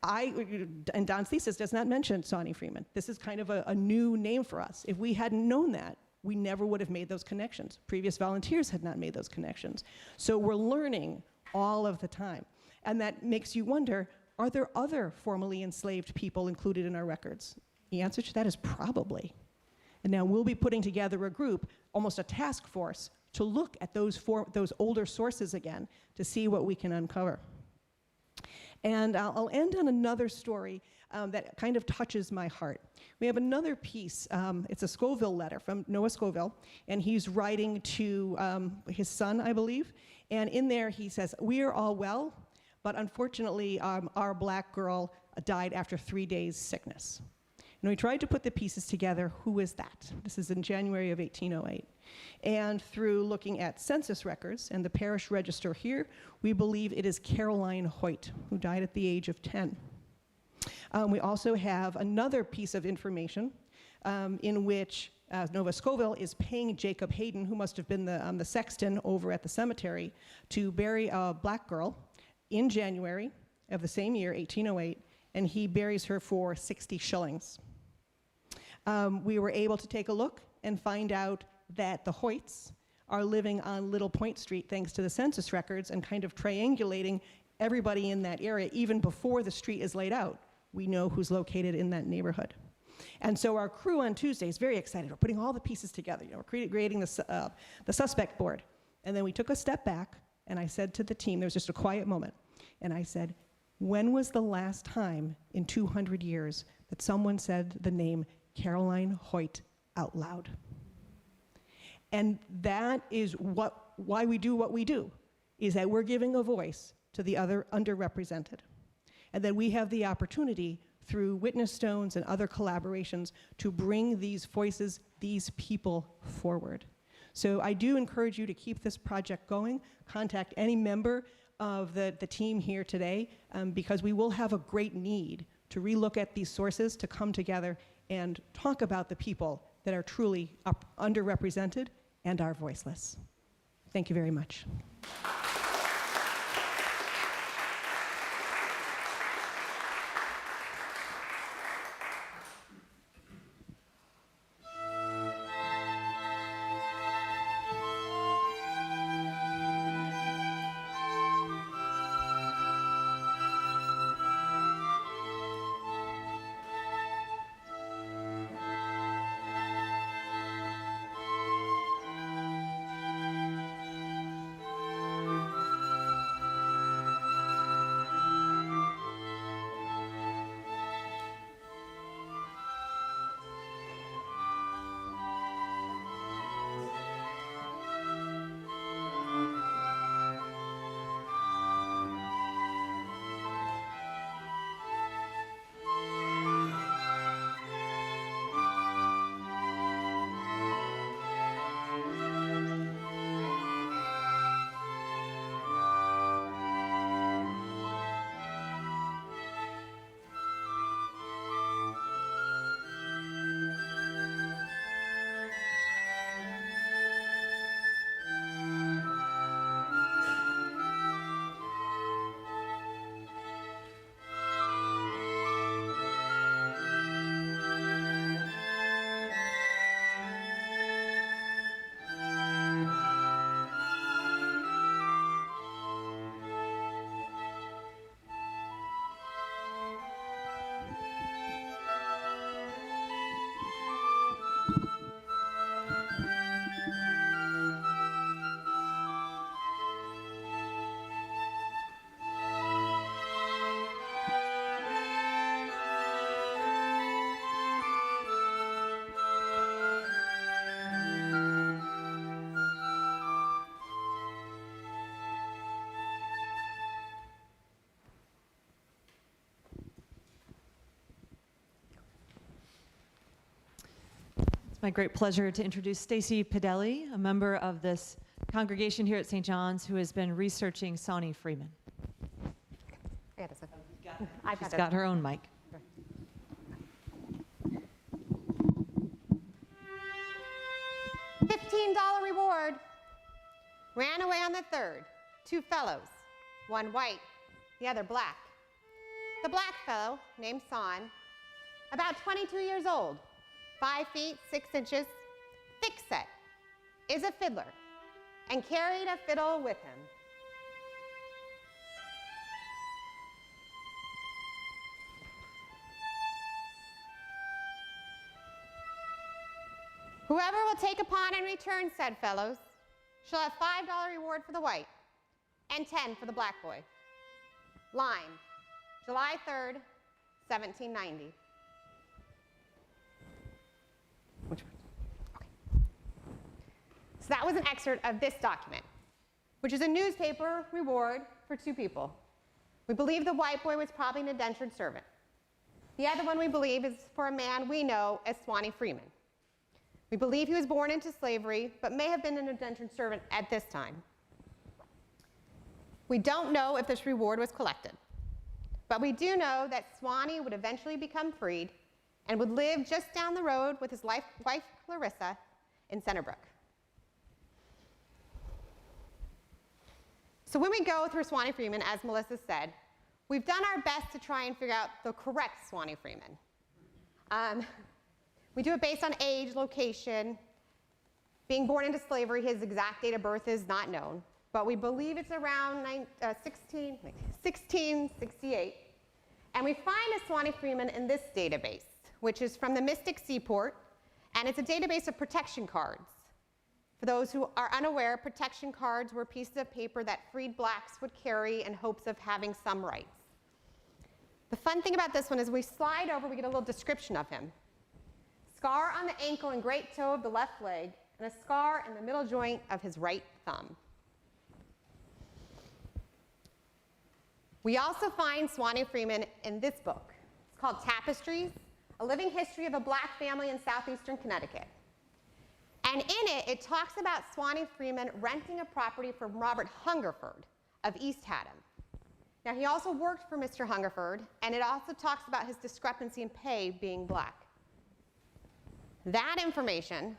And Don's thesis does not mention Sony Freeman. This is kind of a new name for us. If we hadn't known that, we never would have made those connections. Previous volunteers had not made those connections. So we're learning all of the time. And that makes you wonder, are there other formerly enslaved people included in our records? The answer to that is probably. And now we'll be putting together a group, almost a task force, to look at those older sources again to see what we can uncover. And I'll end on another story that kind of touches my heart. We have another piece. It's a Scoville letter from Noah Scoville, and he's writing to his son, I believe. And in there he says, "We are all well, but unfortunately our black girl died after 3 days' sickness." And we tried to put the pieces together. Who is that? This is in January of 1808. And through looking at census records and the parish register here, we believe it is Caroline Hoyt, who died at the age of 10. We also have another piece of information in which Noah Scoville is paying Jacob Hayden, who must have been the sexton over at the cemetery, to bury a black girl in January of the same year, 1808, and he buries her for 60 shillings. We were able to take a look and find out that the Hoyts are living on Little Point Street thanks to the census records and kind of triangulating everybody in that area even before the street is laid out. We know who's located in that neighborhood. And so our crew on Tuesday is very excited. We're putting all the pieces together. We're creating the suspect board. And then we took a step back, and I said to the team, there was just a quiet moment, and I said, when was the last time in 200 years that someone said the name Caroline Hoyt out loud? And that is why we do what we do, is that we're giving a voice to the other underrepresented. And that we have the opportunity through witness stones and other collaborations to bring these voices, these people forward. So I do encourage you to keep this project going. Contact any member of the team here today, because we will have a great need to relook at these sources, to come together and talk about the people that are truly underrepresented and are voiceless. Thank you very much. It's my great pleasure to introduce Stacy Pedelli, a member of this congregation here at St. John's who has been researching Sony Freeman. I got this one. She's got her own mic. $15 reward. Ran away on the third. 2 fellows, one white, the other black. The black fellow, named Son, about 22 years old, 5 feet 6 inches, thick-set, is a fiddler, and carried a fiddle with him. Whoever will take upon and return said fellows shall have $5 reward for the white and 10 for the black boy. Line, July 3rd, 1790. Which one? Okay. So that was an excerpt of this document, which is a newspaper reward for 2 people. We believe the white boy was probably an indentured servant. The other one we believe is for a man we know as Sony Freeman. We believe he was born into slavery, but may have been an indentured servant at this time. We don't know if this reward was collected, but we do know that Swanee would eventually become freed and would live just down the road with his wife Clarissa in Saybrook. So when we go through Sony Freeman, as Melissa said, we've done our best to try and figure out the correct Swanee Freeman. We do it based on age, location. Being born into slavery, his exact date of birth is not known, but we believe it's around 1668. And we find a Swanee Freeman in this database, which is from the Mystic Seaport, and it's a database of protection cards. For those who are unaware, protection cards were pieces of paper that freed blacks would carry in hopes of having some rights. The fun thing about this one is we slide over, we get a little description of him. Scar on the ankle and great toe of the left leg, and a scar in the middle joint of his right thumb. We also find Swanee Freeman in this book. It's called Tapestries, A Living History of a Black Family in Southeastern Connecticut. And in it, it talks about Swanee Freeman renting a property from Robert Hungerford of East Haddam. Now, he also worked for Mr. Hungerford, and it also talks about his discrepancy in pay being black. That information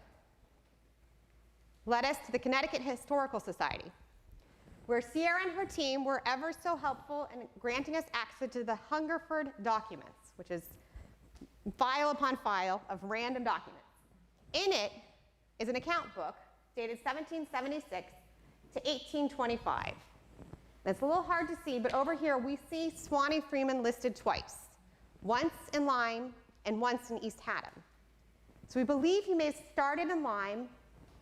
led us to the Connecticut Historical Society, where Sierra and her team were ever so helpful in granting us access to the Hungerford documents, which is file upon file of random documents. In it is an account book dated 1776 to 1825. And it's a little hard to see, but over here we see Swanee Freeman listed twice, once in Lyme and once in East Haddam. So we believe he may have started in Lyme,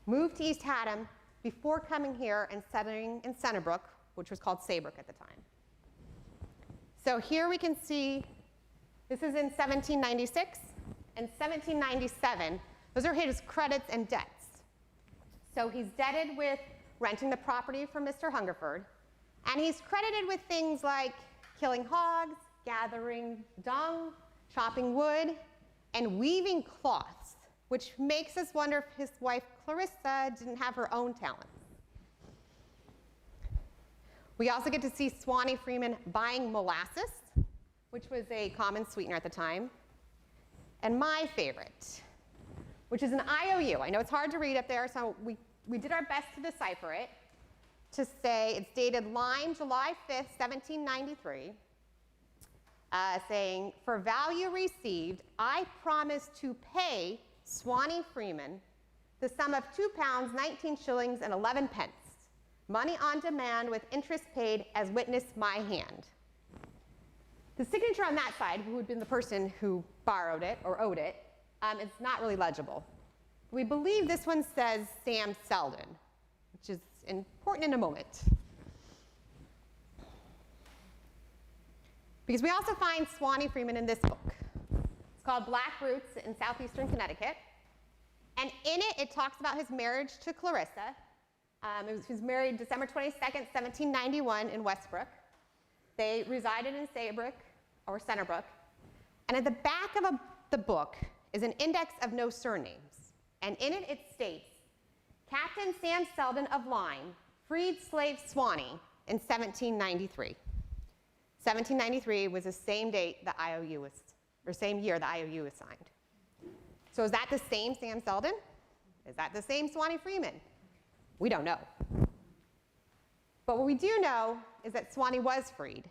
moved to East Haddam before coming here and settling in Saybrook, which was called Saybrook at the time. So here we can see, this is in 1796 and 1797. Those are his credits and debts. So he's debted with renting the property from Mr. Hungerford, and he's credited with things like killing hogs, gathering dung, chopping wood, and weaving cloths, which makes us wonder if his wife Clarissa didn't have her own talents. We also get to see Swanee Freeman buying molasses, which was a common sweetener at the time. And my favorite, which is an IOU. I know it's hard to read up there, so we did our best to decipher it, to say it's dated Lyme, July 5th, 1793, saying, for value received, I promise to pay Swanee Freeman the sum of £2, 19 shillings and 11 pence, money on demand with interest paid as witness my hand. The signature on that side, who had been the person who borrowed it or owed it, is not really legible. We believe this one says Sam Selden, which is important in a moment. Because we also find Swanee Freeman in this book. It's called Black Roots in Southeastern Connecticut. And in it, it talks about his marriage to Clarissa. He was married December 22nd, 1791 in Westbrook. They resided in Saybrook, or Centerbrook. And at the back of the book is an index of no surnames. And in it, it states, Captain Sam Selden of Lyme freed slave Swanee in 1793. 1793 was the same date the IOU was, or same year the IOU was signed. So is that the same Sam Selden? Is that the same Swanee Freeman? We don't know. But what we do know is that Swanee was freed,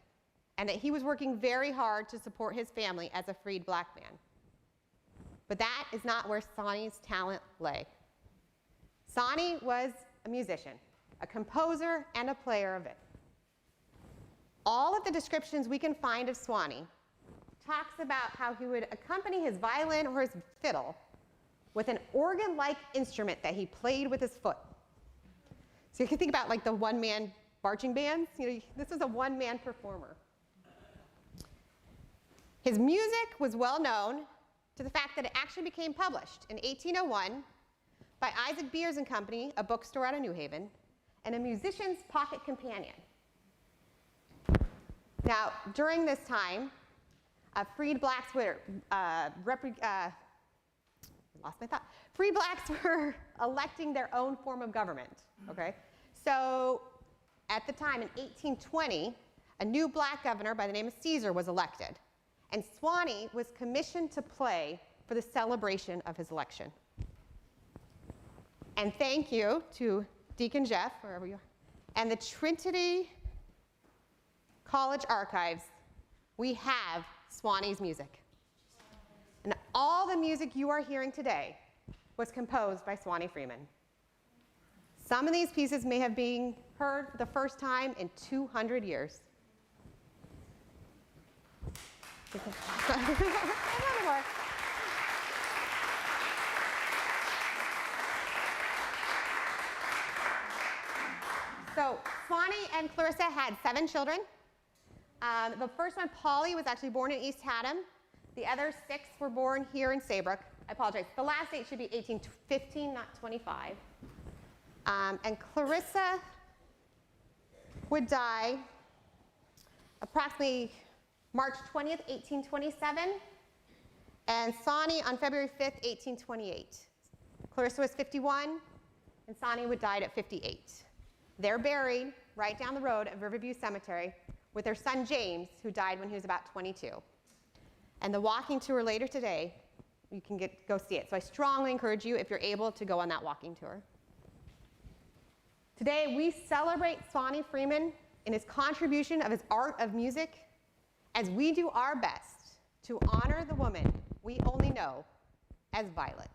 and that he was working very hard to support his family as a freed black man. But that is not where Swanee's talent lay. Swanee was a musician, a composer, and a player of it. All of the descriptions we can find of Swanee talks about how he would accompany his violin or his fiddle with an organ-like instrument that he played with his foot. So you can think about like the one-man marching bands. You know, this was a one-man performer. His music was well known to the fact that it actually became published in 1801 by Isaac Beers and Company, a bookstore out of New Haven, and a musician's pocket companion. Now, during this time, freed blacks were Free blacks were electing their own form of government. Okay, so at the time in 1820, a new black governor by the name of Caesar was elected, and Swanee was commissioned to play for the celebration of his election. And thank you to Deacon Jeff, wherever you are, and the Trinity College Archives we have Swanee's music. And all the music you are hearing today was composed by Sony Freeman. Some of these pieces may have been heard for the first time in 200 years. So Swanee and Clarissa had 7 children. The first one, Polly, was actually born in East Haddam. The other 6 were born here in Saybrook. I apologize. The last date should be 1815, not 25. And Clarissa would die approximately March 20th, 1827, and Sani on February 5th, 1828. Clarissa was 51, and Sani would die at 58. They're buried right down the road at Riverview Cemetery with their son James, who died when he was about 22. And the walking tour later today, you can go see it. So I strongly encourage you, if you're able, to go on that walking tour. Today, we celebrate Sony Freeman in his contribution of his art of music as we do our best to honor the woman we only know as Violet.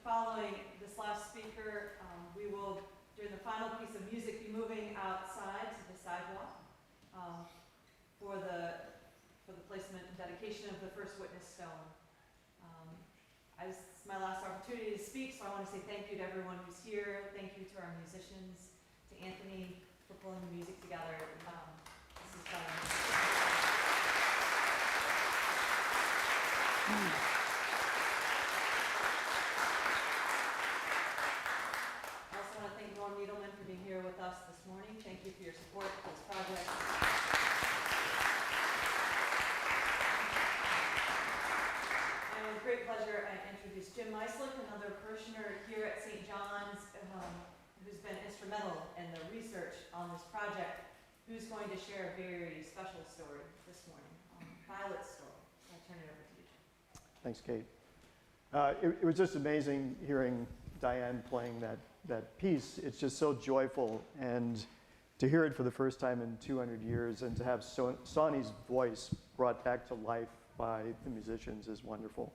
Following this last speaker, we will, during the final piece of music, be moving outside to the sidewalk for the placement and dedication of the first witness stone. It's my last opportunity to speak, so I want to say thank you to everyone who's here. Thank you to our musicians, to Anthony for pulling the music together. This is fun. For being here with us this morning. Thank you for your support for this project. And with great pleasure, I introduce Jim Meislick, another parishioner here at St. John's, who's been instrumental in the research on this project, who's going to share a very special story this morning, Violet's story. I'll turn it over to you, Jim. Thanks, Kate. It was just amazing hearing Diane playing that piece. It's just so joyful, and to hear it for the first time in 200 years and to have Sony's voice brought back to life by the musicians is wonderful.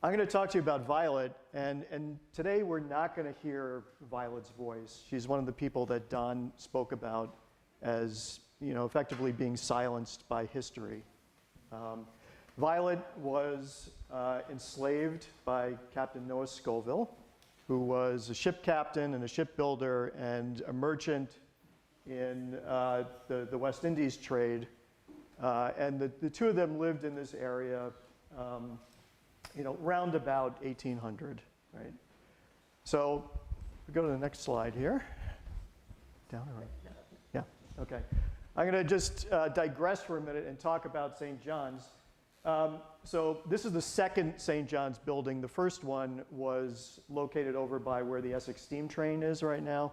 I'm going to talk to you about Violet, and today we're not going to hear Violet's voice. She's one of the people that Don spoke about as, effectively being silenced by history. Violet was enslaved by Captain Noah Scoville who was a ship captain and a shipbuilder and a merchant in the West Indies trade. And the two of them lived in this area, round about 1800, right? So we go to the next slide here. Down or right? Yeah, okay. I'm going to just digress for a minute and talk about St. John's. So this is the second St. John's building. The first one was located over by where the Essex steam train is right now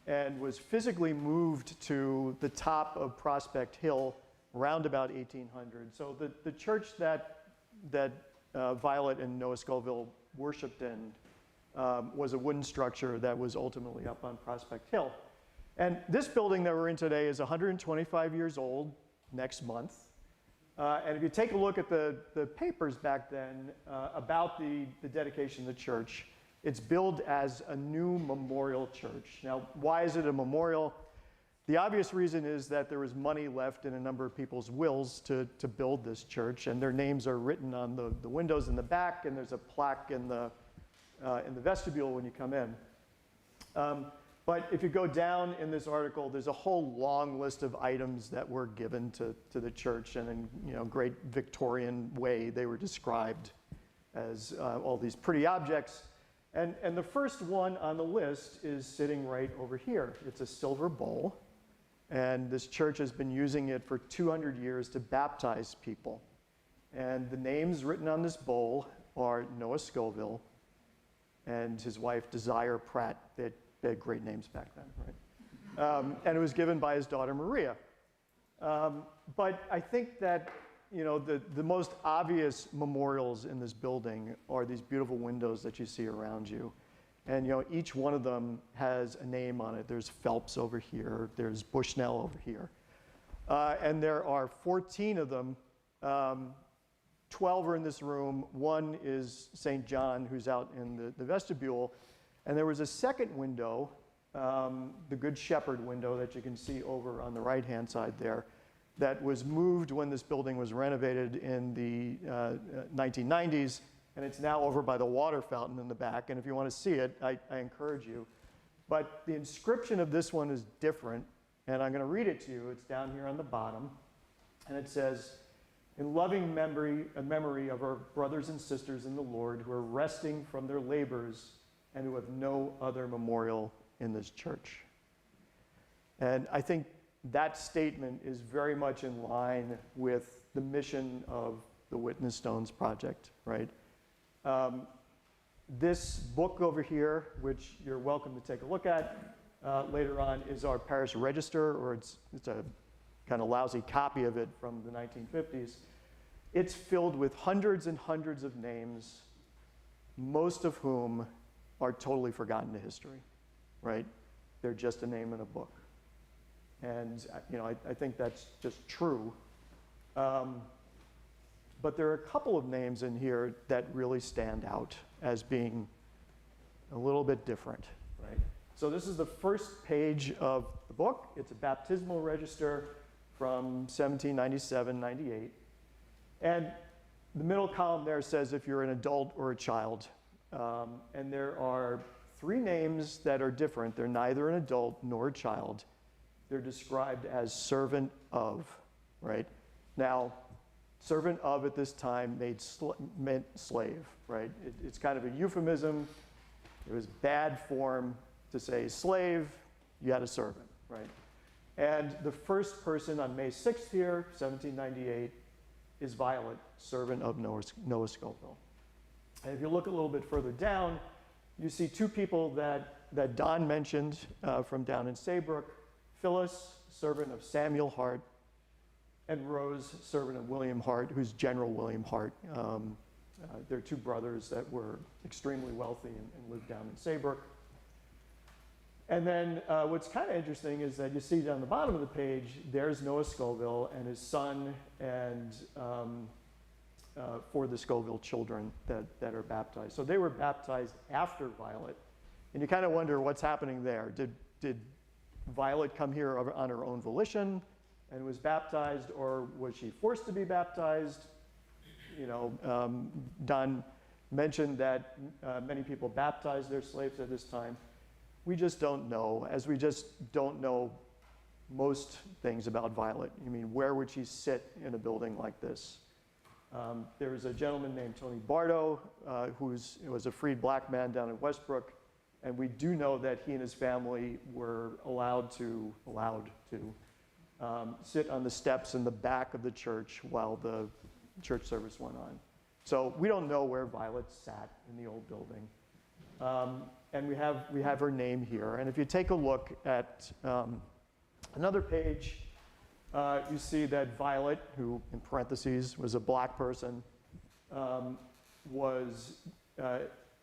and was physically moved to the top of Prospect Hill around about 1800. So the church that Violet and Noah Scoville worshiped in was a wooden structure that was ultimately up on Prospect Hill. And this building that we're in today is 125 years old next month. And if you take a look at the papers back then about the dedication of the church, it's billed as a new memorial church. Now, why is it a memorial? The obvious reason is that there was money left in a number of people's wills to build this church, and their names are written on the windows in the back, and there's a plaque in the vestibule when you come in. But if you go down in this article, there's a whole long list of items that were given to the church, and in great Victorian way they were described as all these pretty objects. And the first one on the list is sitting right over here. It's a silver bowl, and this church has been using it for 200 years to baptize people. And the names written on this bowl are Noah Scoville and his wife Desire Pratt. They had great names back then, right? And it was given by his daughter Maria. But I think that the most obvious memorials in this building are these beautiful windows that you see around you. And each one of them has a name on it. There's Phelps over here, there's Bushnell over here. And there are 14 of them. 12 are in this room. One is St. John, who's out in the vestibule. And there was a second window, the Good Shepherd window that you can see over on the right-hand side there, that was moved when this building was renovated in the 1990s, and it's now over by the water fountain in the back. And if you want to see it, I encourage you. But the inscription of this one is different, and I'm going to read it to you. It's down here on the bottom, and it says, "In loving memory of our brothers and sisters in the Lord who are resting from their labors and who have no other memorial in this church." And I think that statement is very much in line with the mission of the Witness Stones Project, right? This book over here, which you're welcome to take a look at later on, is our parish register, or it's a kind of lousy copy of it from the 1950s. It's filled with hundreds and hundreds of names, most of whom are totally forgotten to history, right? They're just a name in a book. And I think that's just true. But there are a couple of names in here that really stand out as being a little bit different, right? So this is the first page of the book. It's a baptismal register from 1797-98. And the middle column there says if you're an adult or a child. And there are 3 names that are different. They're neither an adult nor a child. They're described as servant of, right? Now, servant of at this time meant slave, right? It's kind of a euphemism. It was bad form to say slave, you had a servant, right? And the first person on May 6th here, 1798, is Violet, servant of Noah Scoville. And if you look a little bit further down, you see 2 people that Don mentioned from down in Saybrook. Phyllis, servant of Samuel Hart, and Rose, servant of William Hart, who's General William Hart. They're 2 brothers that were extremely wealthy and lived down in Saybrook. And then what's kind of interesting is that you see down the bottom of the page, there's Noah Scoville and his son, and for the Scoville children that are baptized. So they were baptized after Violet. And you kind of wonder what's happening there. Did Violet come here on her own volition and was baptized, or was she forced to be baptized? Don mentioned that many people baptized their slaves at this time. We just don't know, as we just don't know most things about Violet. I mean, where would she sit in a building like this? There was a gentleman named Tony Bardo, who was a freed black man down in Westbrook, and we do know that he and his family were allowed to sit on the steps in the back of the church while the church service went on. So we don't know where Violet sat in the old building. And we have her name here. And if you take a look at another page, you see that Violet, who in parentheses was a black person, was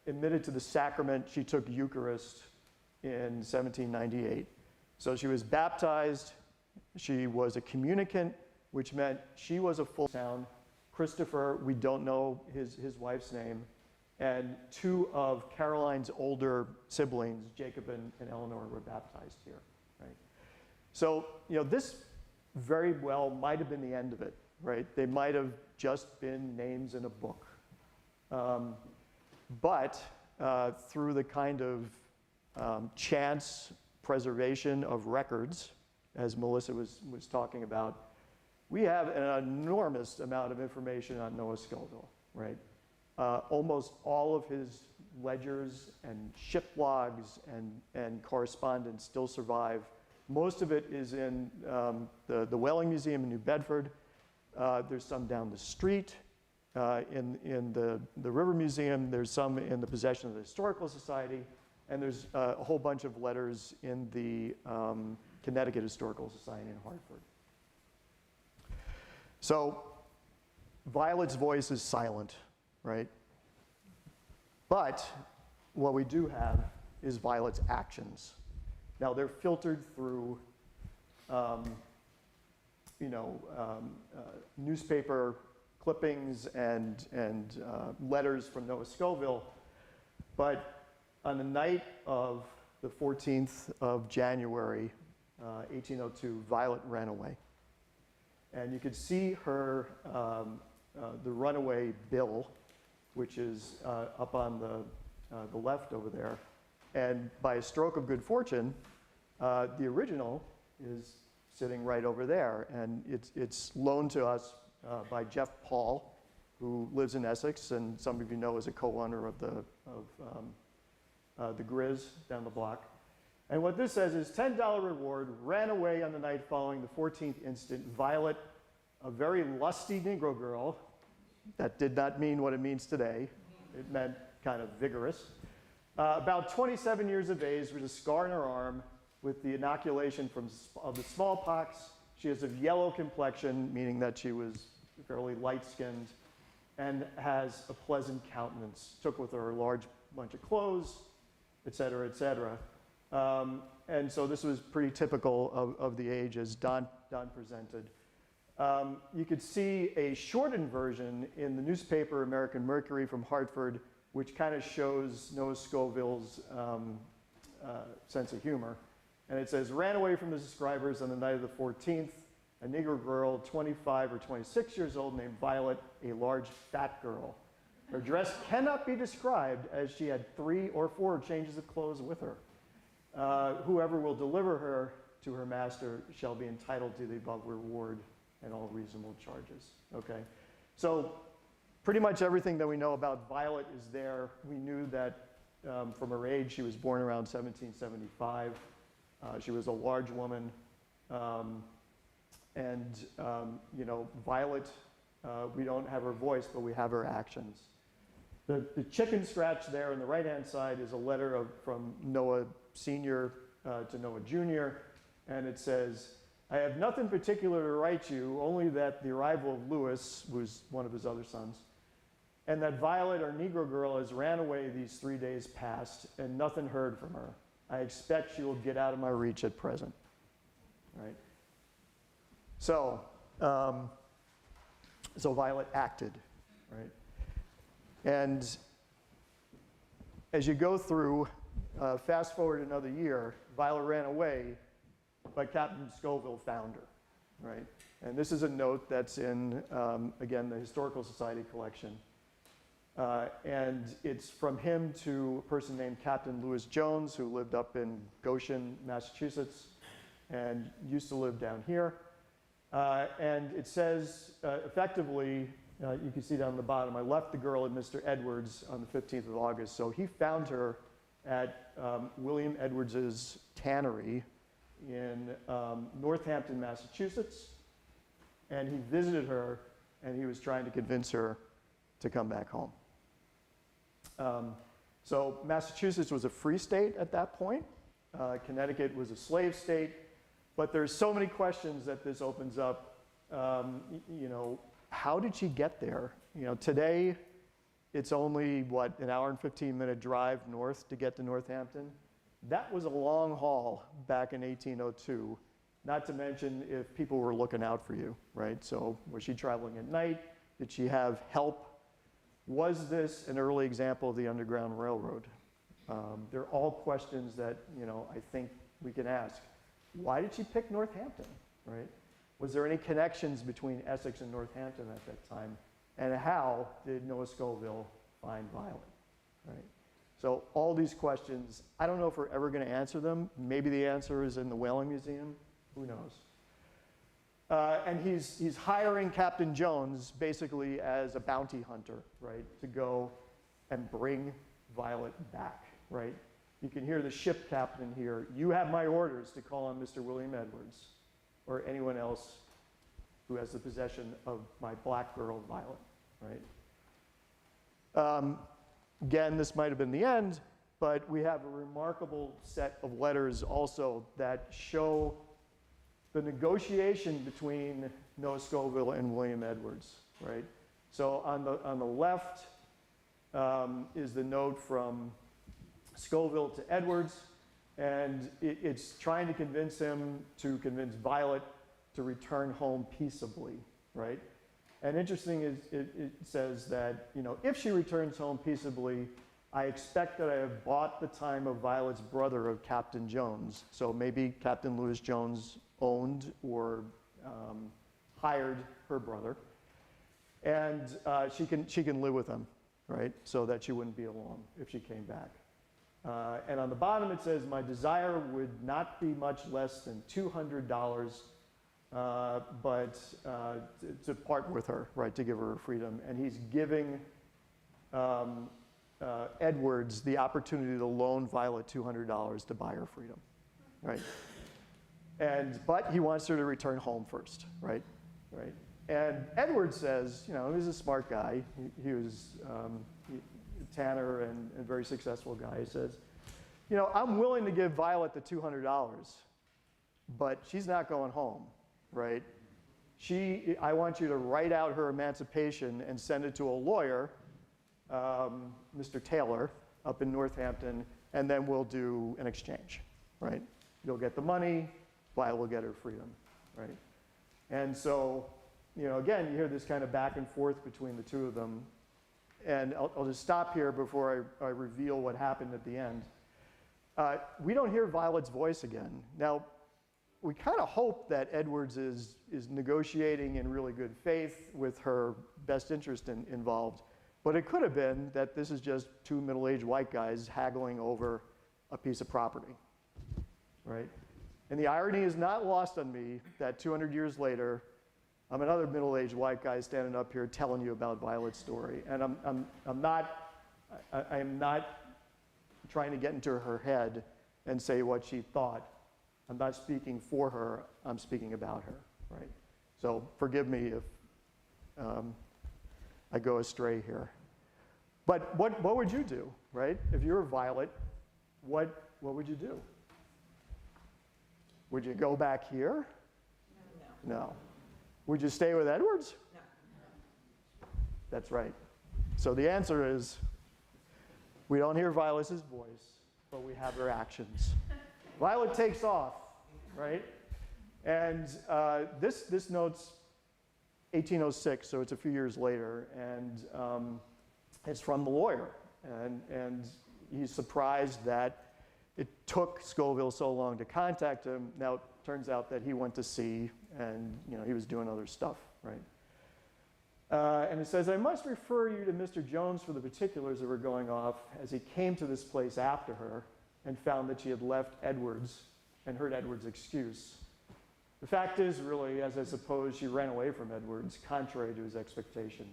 admitted to the sacrament. She took Eucharist in 1798. So she was baptized. She was a communicant, which meant she was a full sound. Christopher, we don't know his wife's name, and two of Caroline's older siblings, Jacob and Eleanor, were baptized here. Right? So, this very well might have been the end of it, right? They might have just been names in a book. But through the kind of chance preservation of records, as Melissa was talking about, we have an enormous amount of information on Noah Scoville, right? Almost all of his ledgers and ship logs and correspondence still survive. Most of it is in the Whaling Museum in New Bedford. There's some down the street in the River Museum. There's some in the possession of the Historical Society. And there's a whole bunch of letters in the Connecticut Historical Society in Hartford. So Violet's voice is silent, right? But what we do have is Violet's actions. Now they're filtered through, newspaper clippings and letters from Noah Scoville. But on the night of the 14th of January, 1802, Violet ran away. And you could see her, the runaway bill, which is up on the left over there. And by a stroke of good fortune, the original is sitting right over there. And it's loaned to us by Jeff Paul, who lives in Essex, and some of you know is a co-owner of the Grizz down the block. And what this says is $10 reward, ran away on the night following the 14th instant. Violet, a very lusty Negro girl. That did not mean what it means today. It meant kind of vigorous. About 27 years of age, with a scar on her arm, with the inoculation of the smallpox. She has a yellow complexion, meaning that she was fairly light-skinned, and has a pleasant countenance. Took with her a large bunch of clothes, et cetera, et cetera. And so this was pretty typical of the age as Don presented. You could see a shortened version in the newspaper American Mercury from Hartford, which kind of shows Noah Scoville's sense of humor. And it says, ran away from the subscribers on the night of the 14th, a Negro girl, 25 or 26 years old, named Violet, a large fat girl. Her dress cannot be described, as she had 3 or 4 changes of clothes with her. Whoever will deliver her to her master shall be entitled to the above reward and all reasonable charges. Okay, so pretty much everything that we know about Violet is there. We knew that from her age, she was born around 1775. She was a large woman, Violet, we don't have her voice, but we have her actions. The chicken scratch there on the right-hand side is a letter from Noah Sr. To Noah Jr., and it says, I have nothing particular to write you, only that the arrival of Lewis, who's one of his other sons, and that Violet, our Negro girl, has ran away these 3 days past, and nothing heard from her. I expect she will get out of my reach at present. Right? So Violet acted, right? And as you go through, fast forward another year, Violet ran away, but Captain Scoville found her, right? And this is a note that's in, again, the Historical Society collection. And it's from him to a person named Captain Lewis Jones, who lived up in Goshen, Massachusetts, and used to live down here. And it says, effectively, you can see down the bottom, I left the girl at Mr. Edwards on the 15th of August. So he found her at William Edwards's tannery in Northampton, Massachusetts. And he visited her, and he was trying to convince her to come back home. So Massachusetts was a free state at that point. Connecticut was a slave state. But there's so many questions that this opens up. You know, how did she get there? You know, today it's only, what, an hour and 15-minute drive north to get to Northampton? That was a long haul back in 1802, not to mention if people were looking out for you, right? So was she traveling at night? Did she have help? Was this an early example of the Underground Railroad? They're all questions that, you know, I think we can ask. Why did she pick Northampton, right? Was there any connections between Essex and Northampton at that time? And how did Noah Scoville find Violet, right? So all these questions, I don't know if we're ever going to answer them. Maybe the answer is in the Whaling Museum. Who knows? And he's hiring Captain Jones basically as a bounty hunter, right, to go and bring Violet back, right? You can hear the ship captain here. You have my orders to call on Mr. William Edwards or anyone else who has the possession of my black girl, Violet, right? Again, this might have been the end, but we have a remarkable set of letters also that show the negotiation between Noah Scoville and William Edwards, right? So on the left is the note from Scoville to Edwards, and it's trying to convince him to convince Violet to return home peaceably, right? And interesting is it says that, you know, if she returns home peaceably, I expect that I have bought the time of Violet's brother of Captain Jones. So maybe Captain Lewis Jones owned or hired her brother, and she can live with him, right? So that she wouldn't be alone if she came back. And on the bottom it says, my desire would not be much less than $200, but to part with her, right, to give her her freedom. And he's giving Edwards the opportunity to loan Violet $200 to buy her freedom, right? But he wants her to return home first, right? Right. And Edwards says, you know, he's a smart guy. He was tanner and a very successful guy. He says, you know, I'm willing to give Violet the $200, but she's not going home, right? I want you to write out her emancipation and send it to a lawyer, Mr. Taylor, up in Northampton, and then we'll do an exchange, right? You'll get the money, Violet will get her freedom, right? And so, you know, again, you hear this kind of back and forth between the two of them. And I'll just stop here before I reveal what happened at the end. We don't hear Violet's voice again. Now, we kind of hope that Edwards is negotiating in really good faith with her best interest involved. But it could have been that this is just two middle-aged white guys haggling over a piece of property, right? And the irony is not lost on me that 200 years later, I'm another middle-aged white guy standing up here telling you about Violet's story. And I'm not trying to get into her head and say what she thought. I'm not speaking for her, I'm speaking about her, right? So forgive me if I go astray here. But what would you do, right? If you were Violet, what would you do? Would you go back here? No. Would you stay with Edwards? No. That's right. So the answer is, we don't hear Violet's voice, but we have her actions. Violet takes off, right? And this note's 1806, so it's a few years later, and it's from the lawyer. And he's surprised that it took Scoville so long to contact him. Now, it turns out that he went to sea and, you know, he was doing other stuff, right? And it says, I must refer you to Mr. Jones for the particulars that were going off, as he came to this place after her and found that she had left Edwards and heard Edwards' excuse. The fact is, really, as I suppose, she ran away from Edwards, contrary to his expectation. ...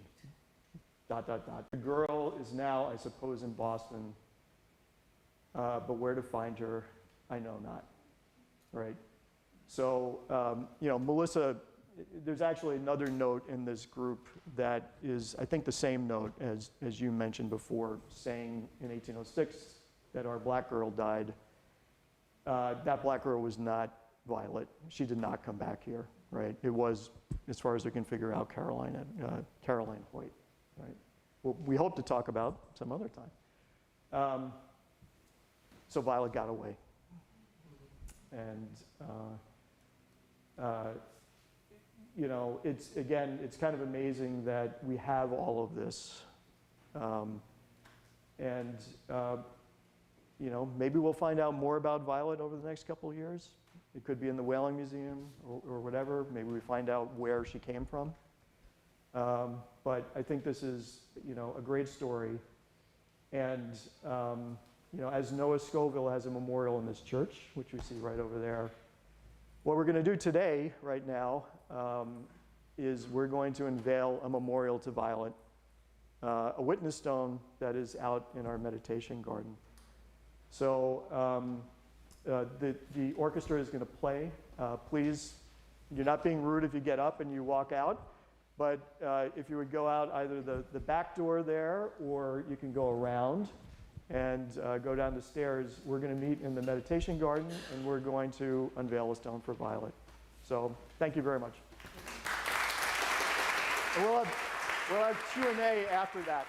The girl is now, I suppose, in Boston, but where to find her, I know not. Right? So, Melissa, there's actually another note in this group that is, I think, the same note as you mentioned before, saying in 1806 that our black girl died. That black girl was not Violet. She did not come back here, right? It was, as far as we can figure out, Caroline Hoyt, right? Well, we hope to talk about some other time. So Violet got away. And, it's kind of amazing that we have all of this. Maybe we'll find out more about Violet over the next couple of years. It could be in the Whaling Museum or whatever. Maybe we find out where she came from. But I think this is, a great story. And, as Noah Scoville has a memorial in this church, which we see right over there, what we're going to do today, right now, is we're going to unveil a memorial to Violet, a witness stone that is out in our meditation garden. So the orchestra is going to play. Please, you're not being rude if you get up and you walk out, but if you would go out either the back door there, or you can go around and go down the stairs. We're going to meet in the meditation garden, and we're going to unveil a stone for Violet. So thank you very much. And we'll have Q&A after that.